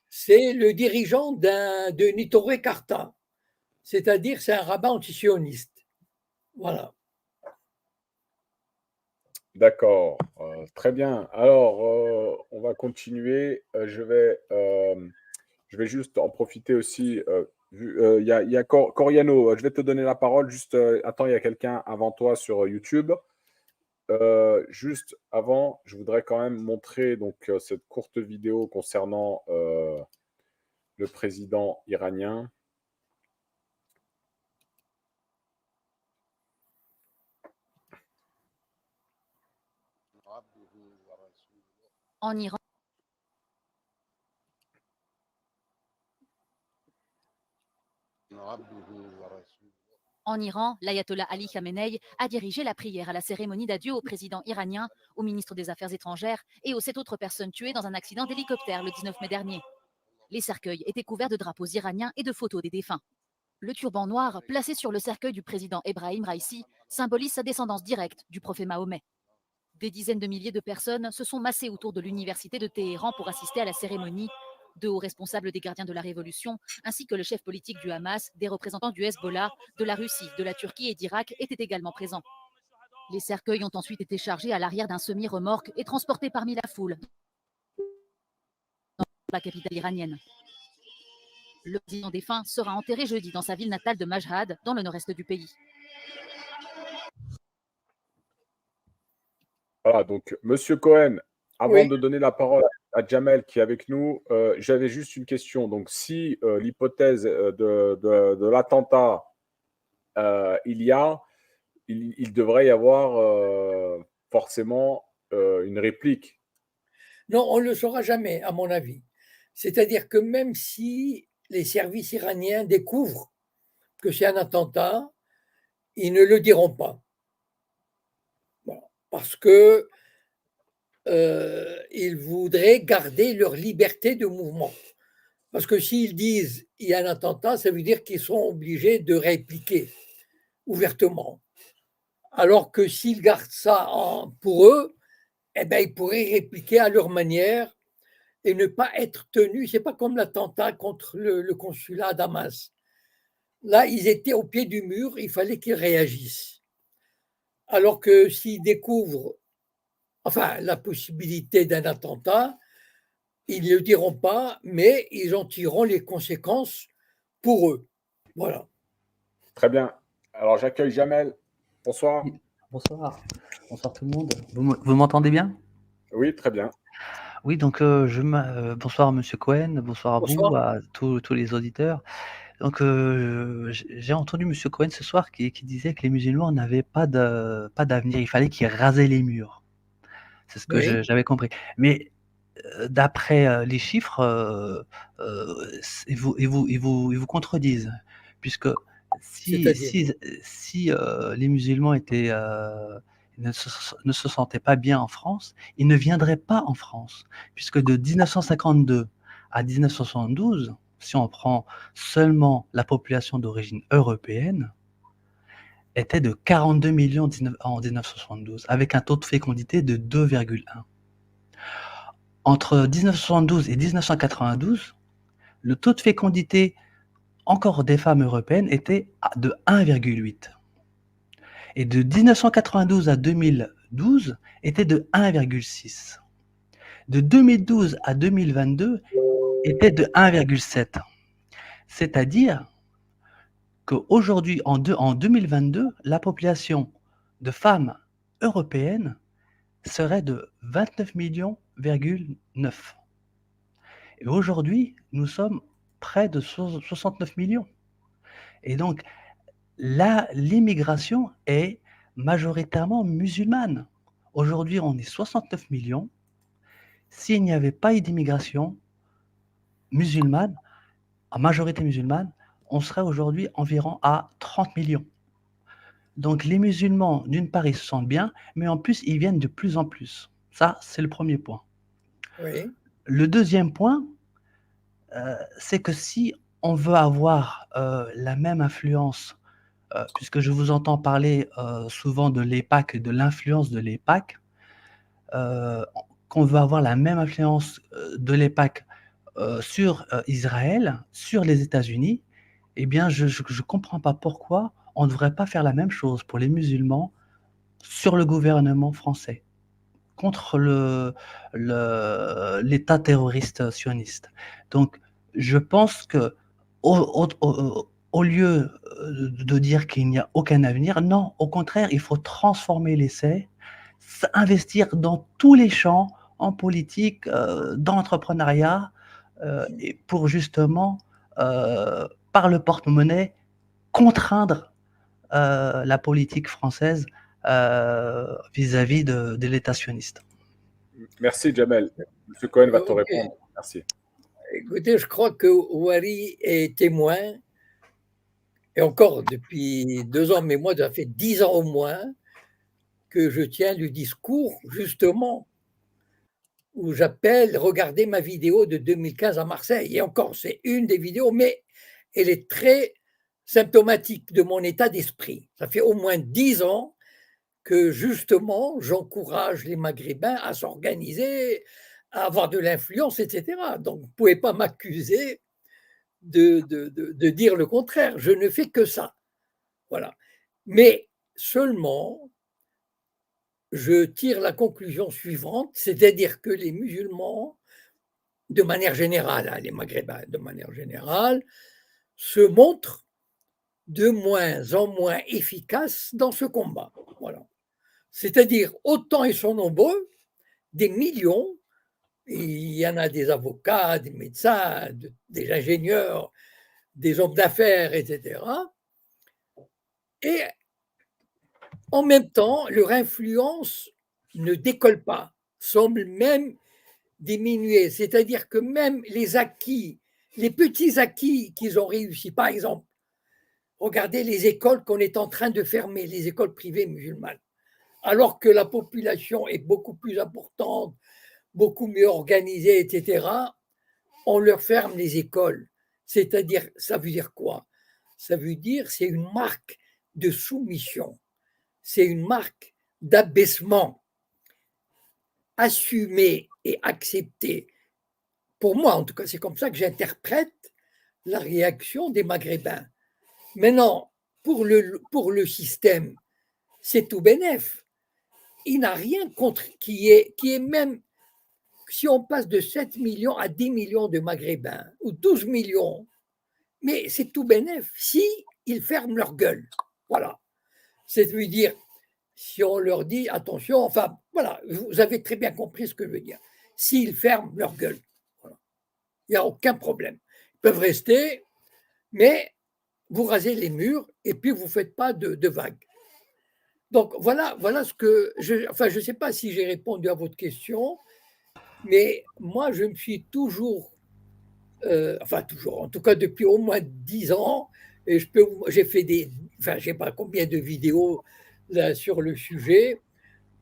c'est le dirigeant de Nitoré Karta. C'est-à-dire, c'est un rabbin antisioniste. Voilà. D'accord, très bien. Alors, on va continuer. Je vais juste en profiter aussi. Il y a Coriano, je vais te donner la parole. Juste, attends, il y a quelqu'un avant toi sur YouTube. Juste avant, je voudrais quand même montrer donc, cette courte vidéo concernant le président iranien. En Iran. En Iran, l'ayatollah Ali Khamenei a dirigé la prière à la cérémonie d'adieu au président iranien, au ministre des Affaires étrangères et aux 7 autres personnes tuées dans un accident d'hélicoptère le 19 mai dernier. Les cercueils étaient couverts de drapeaux iraniens et de photos des défunts. Le turban noir, placé sur le cercueil du président Ebrahim Raïssi, symbolise sa descendance directe du prophète Mahomet. Des dizaines de milliers de personnes se sont massées autour de l'université de Téhéran pour assister à la cérémonie. De hauts responsables des gardiens de la révolution, ainsi que le chef politique du Hamas, des représentants du Hezbollah, de la Russie, de la Turquie et d'Irak étaient également présents. Les cercueils ont ensuite été chargés à l'arrière d'un semi-remorque et transportés parmi la foule dans la capitale iranienne. Le président défunt sera enterré jeudi dans sa ville natale de Mashhad, dans le nord-est du pays. Voilà, donc, Monsieur Cohen, avant de donner la parole à Jamel qui est avec nous, j'avais juste une question. Donc, si l'hypothèse de l'attentat, il devrait y avoir forcément une réplique. Non, on ne le saura jamais, à mon avis. C'est-à-dire que même si les services iraniens découvrent que c'est un attentat, ils ne le diront pas. Voilà. Parce que ils voudraient garder leur liberté de mouvement. Parce que s'ils disent il y a un attentat, ça veut dire qu'ils sont obligés de répliquer ouvertement. Alors que s'ils gardent ça pour eux, eh ben, ils pourraient répliquer à leur manière et ne pas être tenus. C'est pas comme l'attentat contre le consulat à Damas. Là, ils étaient au pied du mur, il fallait qu'ils réagissent. Alors que s'ils découvrent la possibilité d'un attentat, ils ne le diront pas, mais ils en tireront les conséquences pour eux. Voilà. Très bien. Alors, j'accueille Jamel. Bonsoir. Oui, bonsoir. Bonsoir tout le monde. Vous m'entendez bien? Oui, très bien. Oui, donc bonsoir Monsieur Cohen, bonsoir à vous, Bonsoir. à tous les auditeurs. Donc j'ai entendu Monsieur Cohen ce soir qui disait que les musulmans n'avaient pas d'avenir, il fallait qu'ils rasaient les murs. C'est ce que Oui. j'avais compris. Mais d'après les chiffres, ils vous contredisent, puisque C'est-à-dire si les musulmans ne se sentaient pas bien en France, ils ne viendraient pas en France, puisque de 1952 à 1972, si on prend seulement la population d'origine européenne, était de 42 millions en 1972, avec un taux de fécondité de 2,1. Entre 1972 et 1992, le taux de fécondité encore des femmes européennes était de 1,8. Et de 1992 à 2012 était de 1,6. De 2012 à 2022 était de 1,7. C'est-à-dire qu'aujourd'hui, en 2022, la population de femmes européennes serait de 29 millions, 9. Et aujourd'hui, nous sommes près de 69 millions. Et donc, l'immigration est majoritairement musulmane. Aujourd'hui, on est 69 millions. S'il n'y avait pas eu d'immigration musulmane, en majorité musulmane, on serait aujourd'hui environ à 30 millions. Donc les musulmans, d'une part, ils se sentent bien, mais en plus, ils viennent de plus en plus. Ça, c'est le premier point. Oui. Le deuxième point, c'est que si on veut avoir la même influence, puisque je vous entends parler souvent de l'EPAC et de l'influence de l'EPAC, qu'on veut avoir la même influence de l'EPAC sur Israël, sur les États-Unis, eh bien, je ne comprends pas pourquoi on ne devrait pas faire la même chose pour les musulmans sur le gouvernement français, contre l'État terroriste sioniste. Donc, je pense que au lieu de dire qu'il n'y a aucun avenir, non, au contraire, il faut transformer l'essai, investir dans tous les champs, en politique, dans l'entrepreneuriat, et pour justement, par le porte-monnaie, contraindre la politique française vis-à-vis de l'État sioniste. Merci, Jamel. M. Cohen va te répondre. Merci. Écoutez, je crois que Ouari est témoin, et encore depuis 2 ans, mais moi, ça fait 10 ans au moins que je tiens le discours, justement, où j'appelle, regardez ma vidéo de 2015 à Marseille. Et encore, c'est une des vidéos, mais elle est très symptomatique de mon état d'esprit. Ça fait au moins 10 ans que, justement, j'encourage les Maghrébins à s'organiser, à avoir de l'influence, etc. Donc, vous ne pouvez pas m'accuser de dire le contraire. Je ne fais que ça. Voilà. Mais seulement, je tire la conclusion suivante, c'est-à-dire que les musulmans, de manière générale, les Maghrébins de manière générale, se montrent de moins en moins efficaces dans ce combat. Voilà. C'est-à-dire, autant ils sont nombreux, des millions, il y en a des avocats, des médecins, des ingénieurs, des hommes d'affaires, etc. Et en même temps, leur influence ne décolle pas, semble même diminuer. C'est-à-dire que même les acquis, les petits acquis qu'ils ont réussi, par exemple, regardez les écoles qu'on est en train de fermer, les écoles privées musulmanes, alors que la population est beaucoup plus importante, beaucoup mieux organisée, etc., on leur ferme les écoles. C'est-à-dire, ça veut dire quoi? Ça veut dire c'est une marque de soumission, c'est une marque d'abaissement assumée et acceptée. Pour moi, en tout cas, c'est comme ça que j'interprète la réaction des Maghrébins. Maintenant, pour le système, c'est tout bénef. Il n'a rien contre qui est même, si on passe de 7 millions à 10 millions de Maghrébins, ou 12 millions, mais c'est tout bénef si ils ferment leur gueule. Voilà. C'est-à-dire, si on leur dit, attention, enfin, voilà, vous avez très bien compris ce que je veux dire. S'ils ferment leur gueule, voilà, il n'y a aucun problème. Ils peuvent rester, mais vous rasez les murs et puis vous ne faites pas de vagues. Donc, voilà ce que je ne sais pas si j'ai répondu à votre question, mais moi, je me suis toujours, en tout cas depuis au moins 10 ans, et j'ai fait je ne sais pas combien de vidéos là, sur le sujet,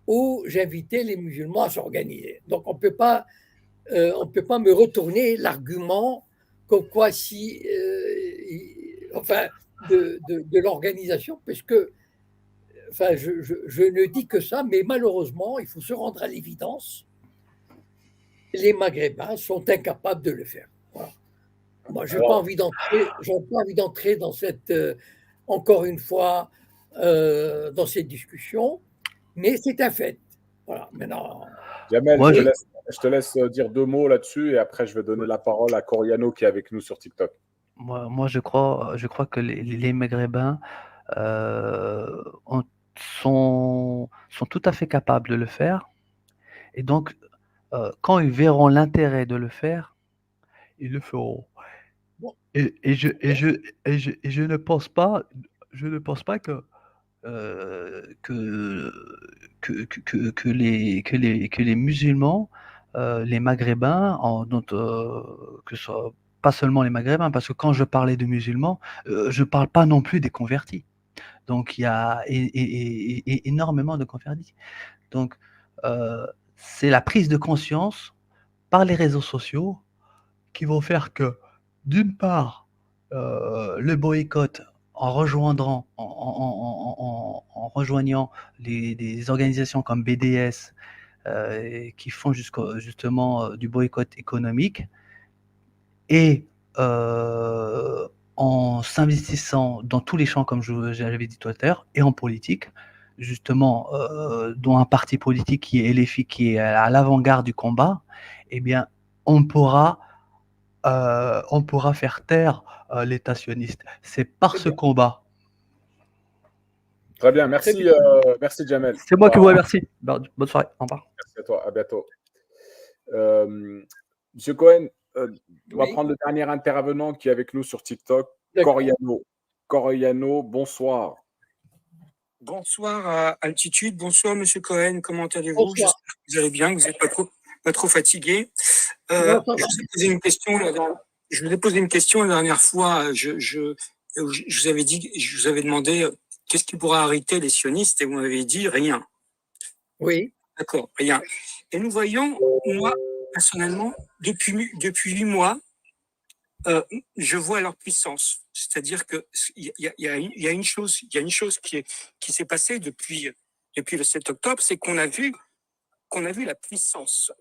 où j'invitais les musulmans à s'organiser. Donc, on ne peut pas me retourner l'argument comme quoi de l'organisation, puisque je ne dis que ça, mais malheureusement, il faut se rendre à l'évidence, les Maghrébins sont incapables de le faire. Voilà. Moi, je n'ai pas envie d'entrer dans cette, encore une fois, dans cette discussion, mais c'est un fait. Voilà, maintenant. Jamel, je te laisse dire 2 mots là-dessus et après, je vais donner la parole à Coriano qui est avec nous sur TikTok. Moi, je crois que les Maghrébins sont tout à fait capables de le faire. Et donc, quand ils verront l'intérêt de le faire, ils le feront. Et je ne pense pas que les musulmans, les Maghrébins, que ce soit pas seulement les Maghrébins, parce que quand je parlais de musulmans, je ne parle pas non plus des convertis. Donc, il y a énormément de convertis. Donc, c'est la prise de conscience par les réseaux sociaux qui vont faire que, d'une part, le boycott en rejoignant des organisations comme BDS qui font justement du boycott économique et en s'investissant dans tous les champs, comme j'avais dit tout à l'heure, et en politique, justement, dont un parti politique qui est LFI, qui est à l'avant-garde du combat, eh bien, on pourra faire taire l'État sioniste. C'est par ce combat. Très bien, merci, merci Jamel. C'est moi qui vous remercie. Bonne soirée, au revoir. Merci à toi, à bientôt. Monsieur Cohen, on va prendre le dernier intervenant qui est avec nous sur TikTok, Coriano. Coriano, bonsoir. Bonsoir à Altitude, bonsoir Monsieur Cohen, comment allez-vous? J'espère que vous allez bien, que vous n'êtes pas trop fatigué. Je vous ai posé une question la dernière fois. Je vous avais demandé qu'est-ce qui pourra arrêter les sionistes et vous m'avez dit rien. Oui. D'accord, rien. Et nous voyons, moi, personnellement, depuis 8 mois, je vois leur puissance. C'est-à-dire que il y a une chose qui s'est passée depuis le 7 octobre, c'est qu'on a vu la puissance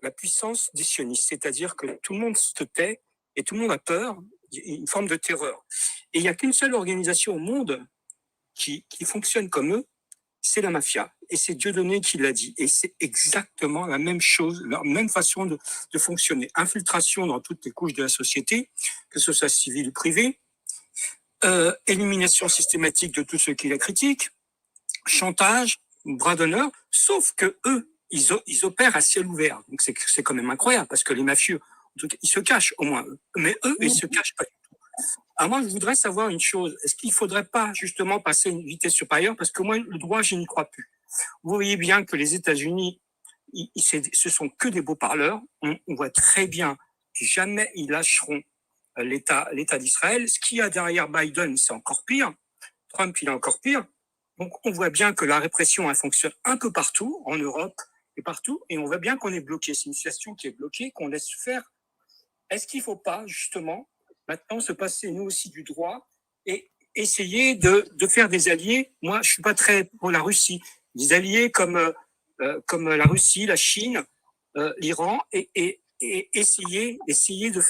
des sionistes. C'est-à-dire que tout le monde se tait et tout le monde a peur, une forme de terreur. Et il n'y a qu'une seule organisation au monde qui fonctionne comme eux, c'est la mafia. Et c'est Dieudonné qui l'a dit. Et c'est exactement la même chose, la même façon de fonctionner. Infiltration dans toutes les couches de la société, que ce soit civil ou privé, élimination systématique de tous ceux qui la critiquent, chantage, bras d'honneur, sauf que eux, ils opèrent à ciel ouvert. Donc c'est quand même incroyable, parce que les mafieux, en tout cas, ils se cachent au moins. Mais eux, ils se cachent pas du tout. Alors moi, je voudrais savoir une chose. Est-ce qu'il ne faudrait pas justement passer une vitesse supérieure? Parce que moi, le droit, je n'y crois plus. Vous voyez bien que les États-Unis, ce sont que des beaux parleurs. On voit très bien que jamais ils lâcheront l'État d'Israël. Ce qu'il y a derrière Biden, c'est encore pire. Trump, il est encore pire. Donc, on voit bien que la répression, elle fonctionne un peu partout, en Europe et partout, et on voit bien qu'on est bloqué. C'est une situation qui est bloquée, qu'on laisse faire. Est-ce qu'il ne faut pas, justement, maintenant se passer, nous aussi, du droit et essayer de faire des alliés? Moi, je ne suis pas très pour la Russie. Des alliés comme la Russie, la Chine, l'Iran, et essayer de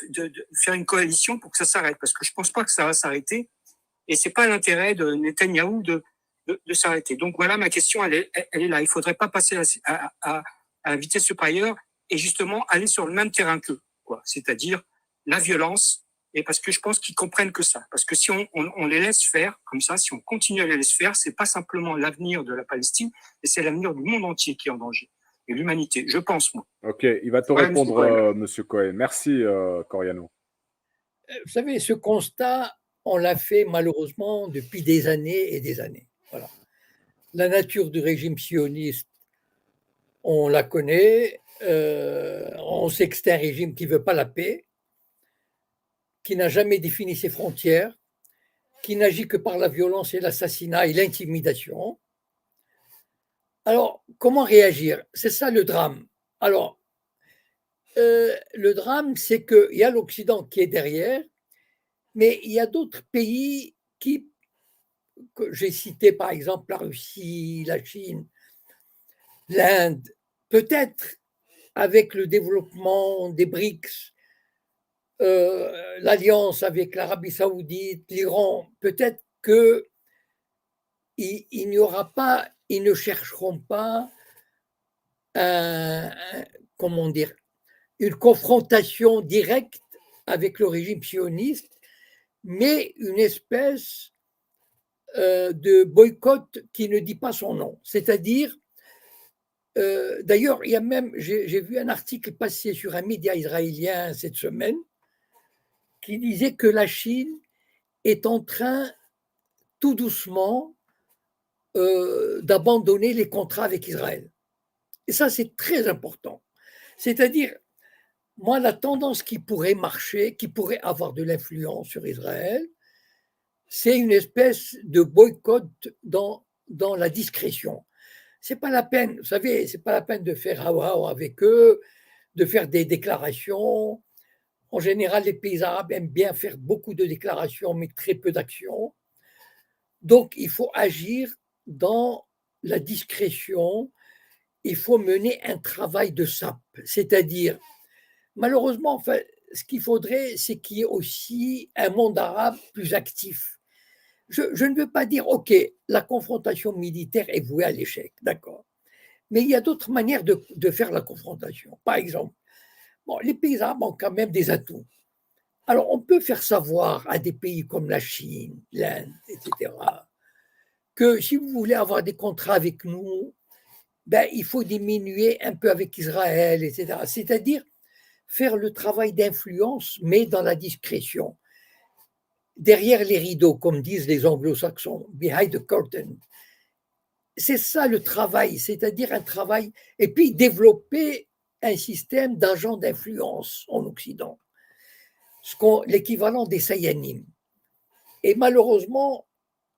faire une coalition pour que ça s'arrête. Parce que je ne pense pas que ça va s'arrêter. Et ce n'est pas l'intérêt de Netanyahou de s'arrêter. Donc voilà, ma question, elle est là. Il ne faudrait pas passer à la vitesse supérieure et justement aller sur le même terrain qu'eux, quoi. C'est-à-dire la violence, et parce que je pense qu'ils comprennent que ça. Parce que si on les laisse faire comme ça, si on continue à les laisser faire, c'est pas simplement l'avenir de la Palestine, mais c'est l'avenir du monde entier qui est en danger. Et l'humanité, je pense, moi. Ok, il va te répondre, Monsieur Cohen. Merci, Coriano. Vous savez, ce constat, on l'a fait malheureusement depuis des années et des années. Voilà. La nature du régime sioniste, on la connaît. On sait que c'est un régime qui ne veut pas la paix, qui n'a jamais défini ses frontières, qui n'agit que par la violence et l'assassinat et l'intimidation. Alors, comment réagir? C'est ça le drame. Alors, le drame, c'est qu'il y a l'Occident qui est derrière, mais il y a d'autres pays que j'ai cités, par exemple la Russie, la Chine, l'Inde, peut-être avec le développement des BRICS, l'alliance avec l'Arabie Saoudite, l'Iran, peut-être que il n'y aura pas, ils ne chercheront pas comment dire, une confrontation directe avec le régime sioniste, mais une espèce de boycott qui ne dit pas son nom. C'est-à-dire, d'ailleurs, il y a même, j'ai vu un article passé sur un média israélien cette semaine qui disait que la Chine est en train, tout doucement, d'abandonner les contrats avec Israël. Et ça, c'est très important. C'est-à-dire, moi, la tendance qui pourrait marcher, qui pourrait avoir de l'influence sur Israël, c'est une espèce de boycott dans la discrétion. C'est pas la peine, vous savez, c'est pas la peine de faire hawa avec eux, de faire des déclarations. En général, les pays arabes aiment bien faire beaucoup de déclarations, mais très peu d'actions. Donc, il faut agir dans la discrétion. Il faut mener un travail de sape, c'est-à-dire, malheureusement, enfin, ce qu'il faudrait, c'est qu'il y ait aussi un monde arabe plus actif. Je ne veux pas dire, OK, la confrontation militaire est vouée à l'échec, d'accord. Mais il y a d'autres manières de faire la confrontation. Par exemple, bon, les pays arabes ont quand même des atouts. Alors, on peut faire savoir à des pays comme la Chine, l'Inde, etc., que si vous voulez avoir des contrats avec nous, ben, il faut diminuer un peu avec Israël, etc. C'est-à-dire faire le travail d'influence, mais dans la discrétion. Derrière les rideaux, comme disent les anglo-saxons, behind the curtain. C'est ça le travail, c'est-à-dire un travail, et puis développer un système d'agents d'influence en Occident, l'équivalent des Sayanim. Et malheureusement,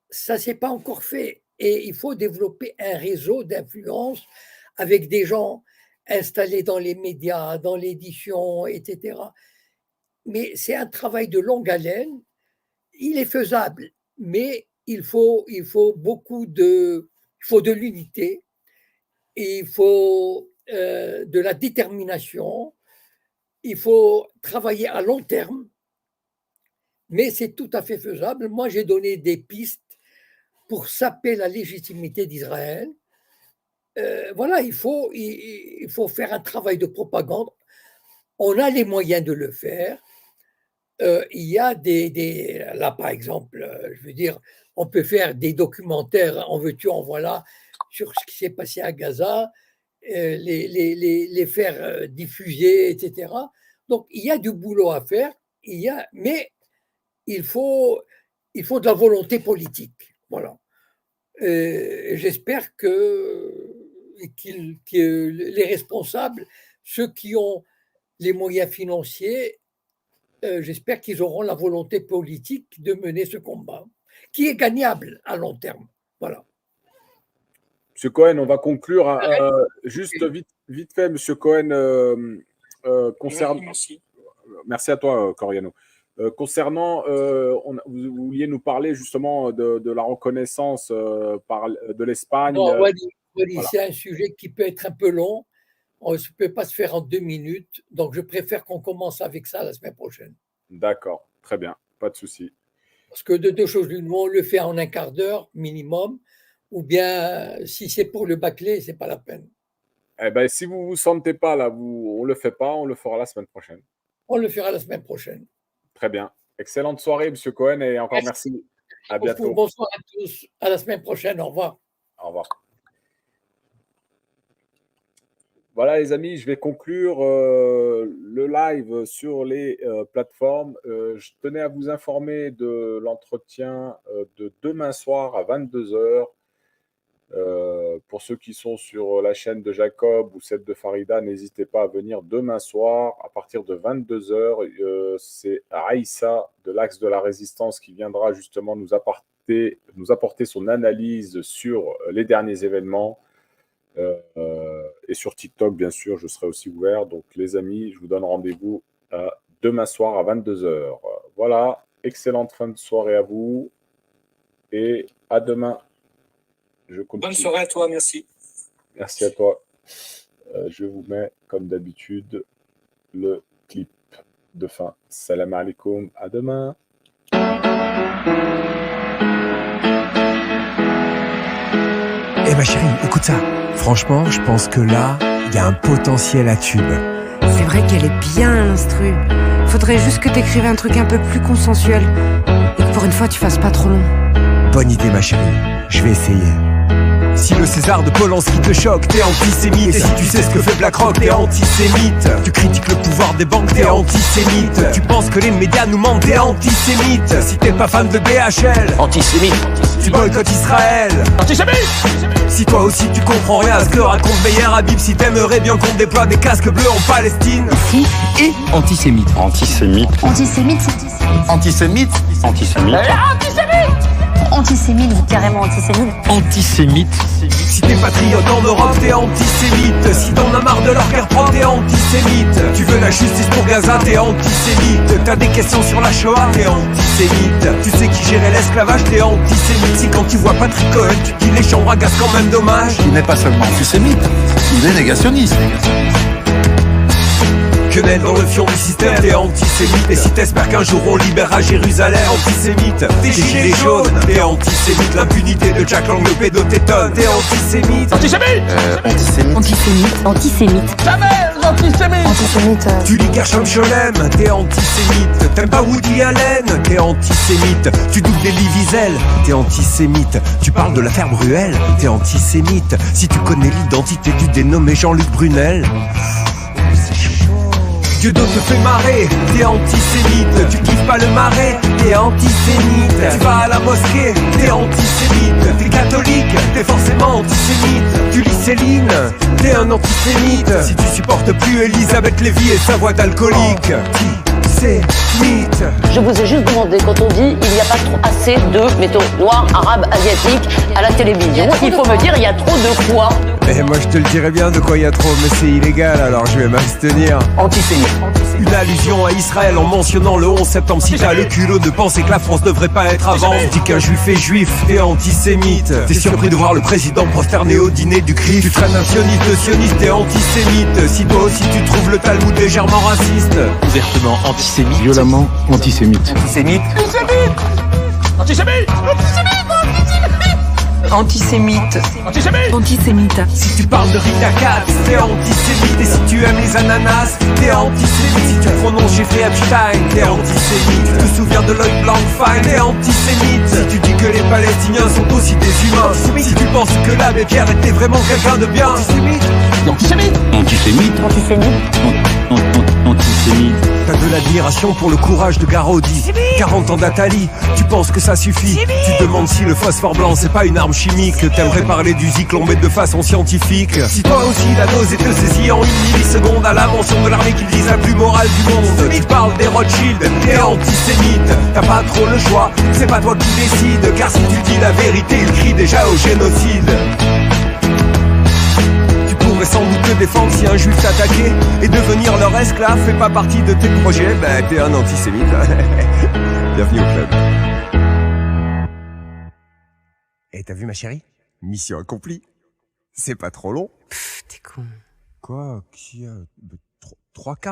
ça ne s'est pas encore fait. Et il faut développer un réseau d'influence avec des gens installés dans les médias, dans l'édition, etc. Mais c'est un travail de longue haleine. Il est faisable, mais il faut de l'unité, il faut de la détermination, il faut travailler à long terme, mais c'est tout à fait faisable. Moi, j'ai donné des pistes pour saper la légitimité d'Israël. Voilà, il faut faire un travail de propagande. On a les moyens de le faire. Il y a là, par exemple, je veux dire, on peut faire des documentaires en veux-tu, en voilà, sur ce qui s'est passé à Gaza, les faire diffuser, etc. Donc, il y a du boulot à faire, mais il faut de la volonté politique. Voilà. J'espère que les responsables, ceux qui ont les moyens financiers, j'espère qu'ils auront la volonté politique de mener ce combat, qui est gagnable à long terme. Voilà. Monsieur Cohen, on va conclure. Juste vite fait, Monsieur Cohen, concernant. Merci à toi, Coriano. Concernant, vous vouliez nous parler justement de la reconnaissance de l'Espagne. Wally, Voilà. c'est un sujet qui peut être un peu long. On ne peut pas se faire en 2 minutes. Donc, je préfère qu'on commence avec ça la semaine prochaine. D'accord, très bien, pas de souci. Parce que de 2 choses l'une, on le fait en un quart d'heure minimum, ou bien si c'est pour le bâcler, ce n'est pas la peine. Eh ben, si vous ne vous sentez pas là, on ne le fait pas, on le fera la semaine prochaine. On le fera la semaine prochaine. Très bien. Excellente soirée, Monsieur Cohen, et encore merci. À bientôt. Bonsoir à tous. À la semaine prochaine. Au revoir. Au revoir. Voilà, les amis, je vais conclure le live sur les plateformes. Je tenais à vous informer de l'entretien de demain soir à 22h. Pour ceux qui sont sur la chaîne de Jacob ou celle de Farida, n'hésitez pas à venir demain soir à partir de 22h. C'est Aïssa de l'Axe de la Résistance qui viendra justement nous apporter son analyse sur les derniers événements. Et sur TikTok, bien sûr, je serai aussi ouvert. Donc, les amis, je vous donne rendez-vous demain soir à 22h. Voilà, excellente fin de soirée à vous et à demain. Bonne soirée à toi, merci. Merci à toi. Je vous mets, comme d'habitude, le clip de fin. Salam alaikum, à demain. Eh ben chérie, écoute ça. Franchement, je pense que là, il y a un potentiel à tube. C'est vrai qu'elle est bien l'instru. Faudrait juste que t'écrives un truc un peu plus consensuel. Et que pour une fois, tu fasses pas trop long. Bonne idée ma chérie, je vais essayer. Si le César de Polanski te choque, t'es antisémite. Et si tu sais ce que fait BlackRock, t'es antisémite. Tu critiques le pouvoir des banques, t'es antisémite. Tu penses que les médias nous mentent, t'es antisémite. Si t'es pas fan de BHL, antisémite. Tu boycottes Israël, antisémite. Si toi aussi tu comprends rien à ce que raconte Meyer Habib, si t'aimerais bien qu'on déploie des casques bleus en Palestine. Si, et antisémite. Antisémite. Antisémite. Antisémite. Antisémite. Antisémite, carrément antisémite. Antisémite. Si t'es patriote en Europe, t'es antisémite. Si t'en as marre de leur guerre froide, t'es antisémite. Tu veux la justice pour Gaza, t'es antisémite. T'as des questions sur la Shoah, t'es antisémite. Tu sais qui gérait l'esclavage, t'es antisémite. Si quand tu vois Patrick Cohen, tu dis les chambres à gaz quand même dommage. Il n'est pas seulement antisémite, il est négationniste. Quenelle dans le fion du système, t'es antisémite. Et si t'espères qu'un jour on libérera Jérusalem, antisémite. T'es gilet jaune, t'es antisémite. L'impunité de Jack Lang, le pédotéton, t'es antisémite. Antisémite. Antisémite. Antisémite. Antisémite. Jamais antisémite. Antisémite. Tu lis Gershom Scholem, t'es antisémite. T'aimes pas Woody Allen, t'es antisémite. Tu doutes d'Elie Wiesel, t'es antisémite. Tu parles de l'affaire Bruel, t'es antisémite. Si tu connais l'identité du dénommé Jean-Luc Brunel, Dieudo te fait marrer, t'es antisémite. Tu kiffes pas le marais, t'es antisémite. Tu vas à la mosquée, t'es antisémite. T'es catholique, t'es forcément antisémite. Tu lis Céline, t'es un antisémite. Si tu supportes plus Elisabeth Lévy et sa voix d'alcoolique, antisémite. Je vous ai juste demandé, quand on dit il n'y a pas trop assez de, mettons, noirs, arabes, asiatiques à la télévision, il faut me dire il y a trop de quoi. Eh moi je te le dirais bien de quoi il y a trop, mais c'est illégal alors je vais m'abstenir. Antisémite. Une allusion à Israël en mentionnant le 11 septembre. Si t'as le culot de penser que la France devrait pas être avant, tu dis qu'un juif est juif, t'es antisémite. T'es surpris de voir le président prosterné au dîner du Christ. Tu traînes un sioniste de sioniste, t'es antisémite. Si toi aussi tu trouves le Talmud légèrement raciste, Ouvertement antisémite. Violemment antisémite. Antisémite. Antisémite. Antisémite. Antisémite. Antisémite. Antisémite. si tu parles de Rita Katz, t'es antisémite. Et si tu aimes les ananas, t'es antisémite. Si tu prononces Jeffrey Epstein, t'es antisémite. Tu te souviens de Lloyd Blankfein, t'es antisémite. Si tu dis que les Palestiniens sont aussi des humains, si tu penses que l'abbé Pierre était vraiment quelqu'un de bien, antisémite. Antisémite. Antisémite. Antisémite. Antisémite. antisémite. T'as de l'admiration pour le courage de Garaudy. 40 ans d'Atali, tu penses que ça suffit. Tu demandes si le phosphore blanc c'est pas une arme chimique. T'aimerais parler du zyklon de façon scientifique. Si toi aussi la dose te saisit en une milliseconde à l'invention de l'armée qu'ils disent la plus morale du monde. Tu parles des Rothschild, t'es antisémite. T'as pas trop le choix, c'est pas toi qui décide. Car si tu dis la vérité, ils crient déjà au génocide. Pourrais sans doute te défendre si un juif t'attaquait. Et devenir leur esclave fait pas partie de tes projets. Ben t'es un antisémite. Bienvenue au club. Et t'as vu ma chérie? Mission accomplie. C'est pas trop long. T'es con. Quoi? Qui a... 3 quarts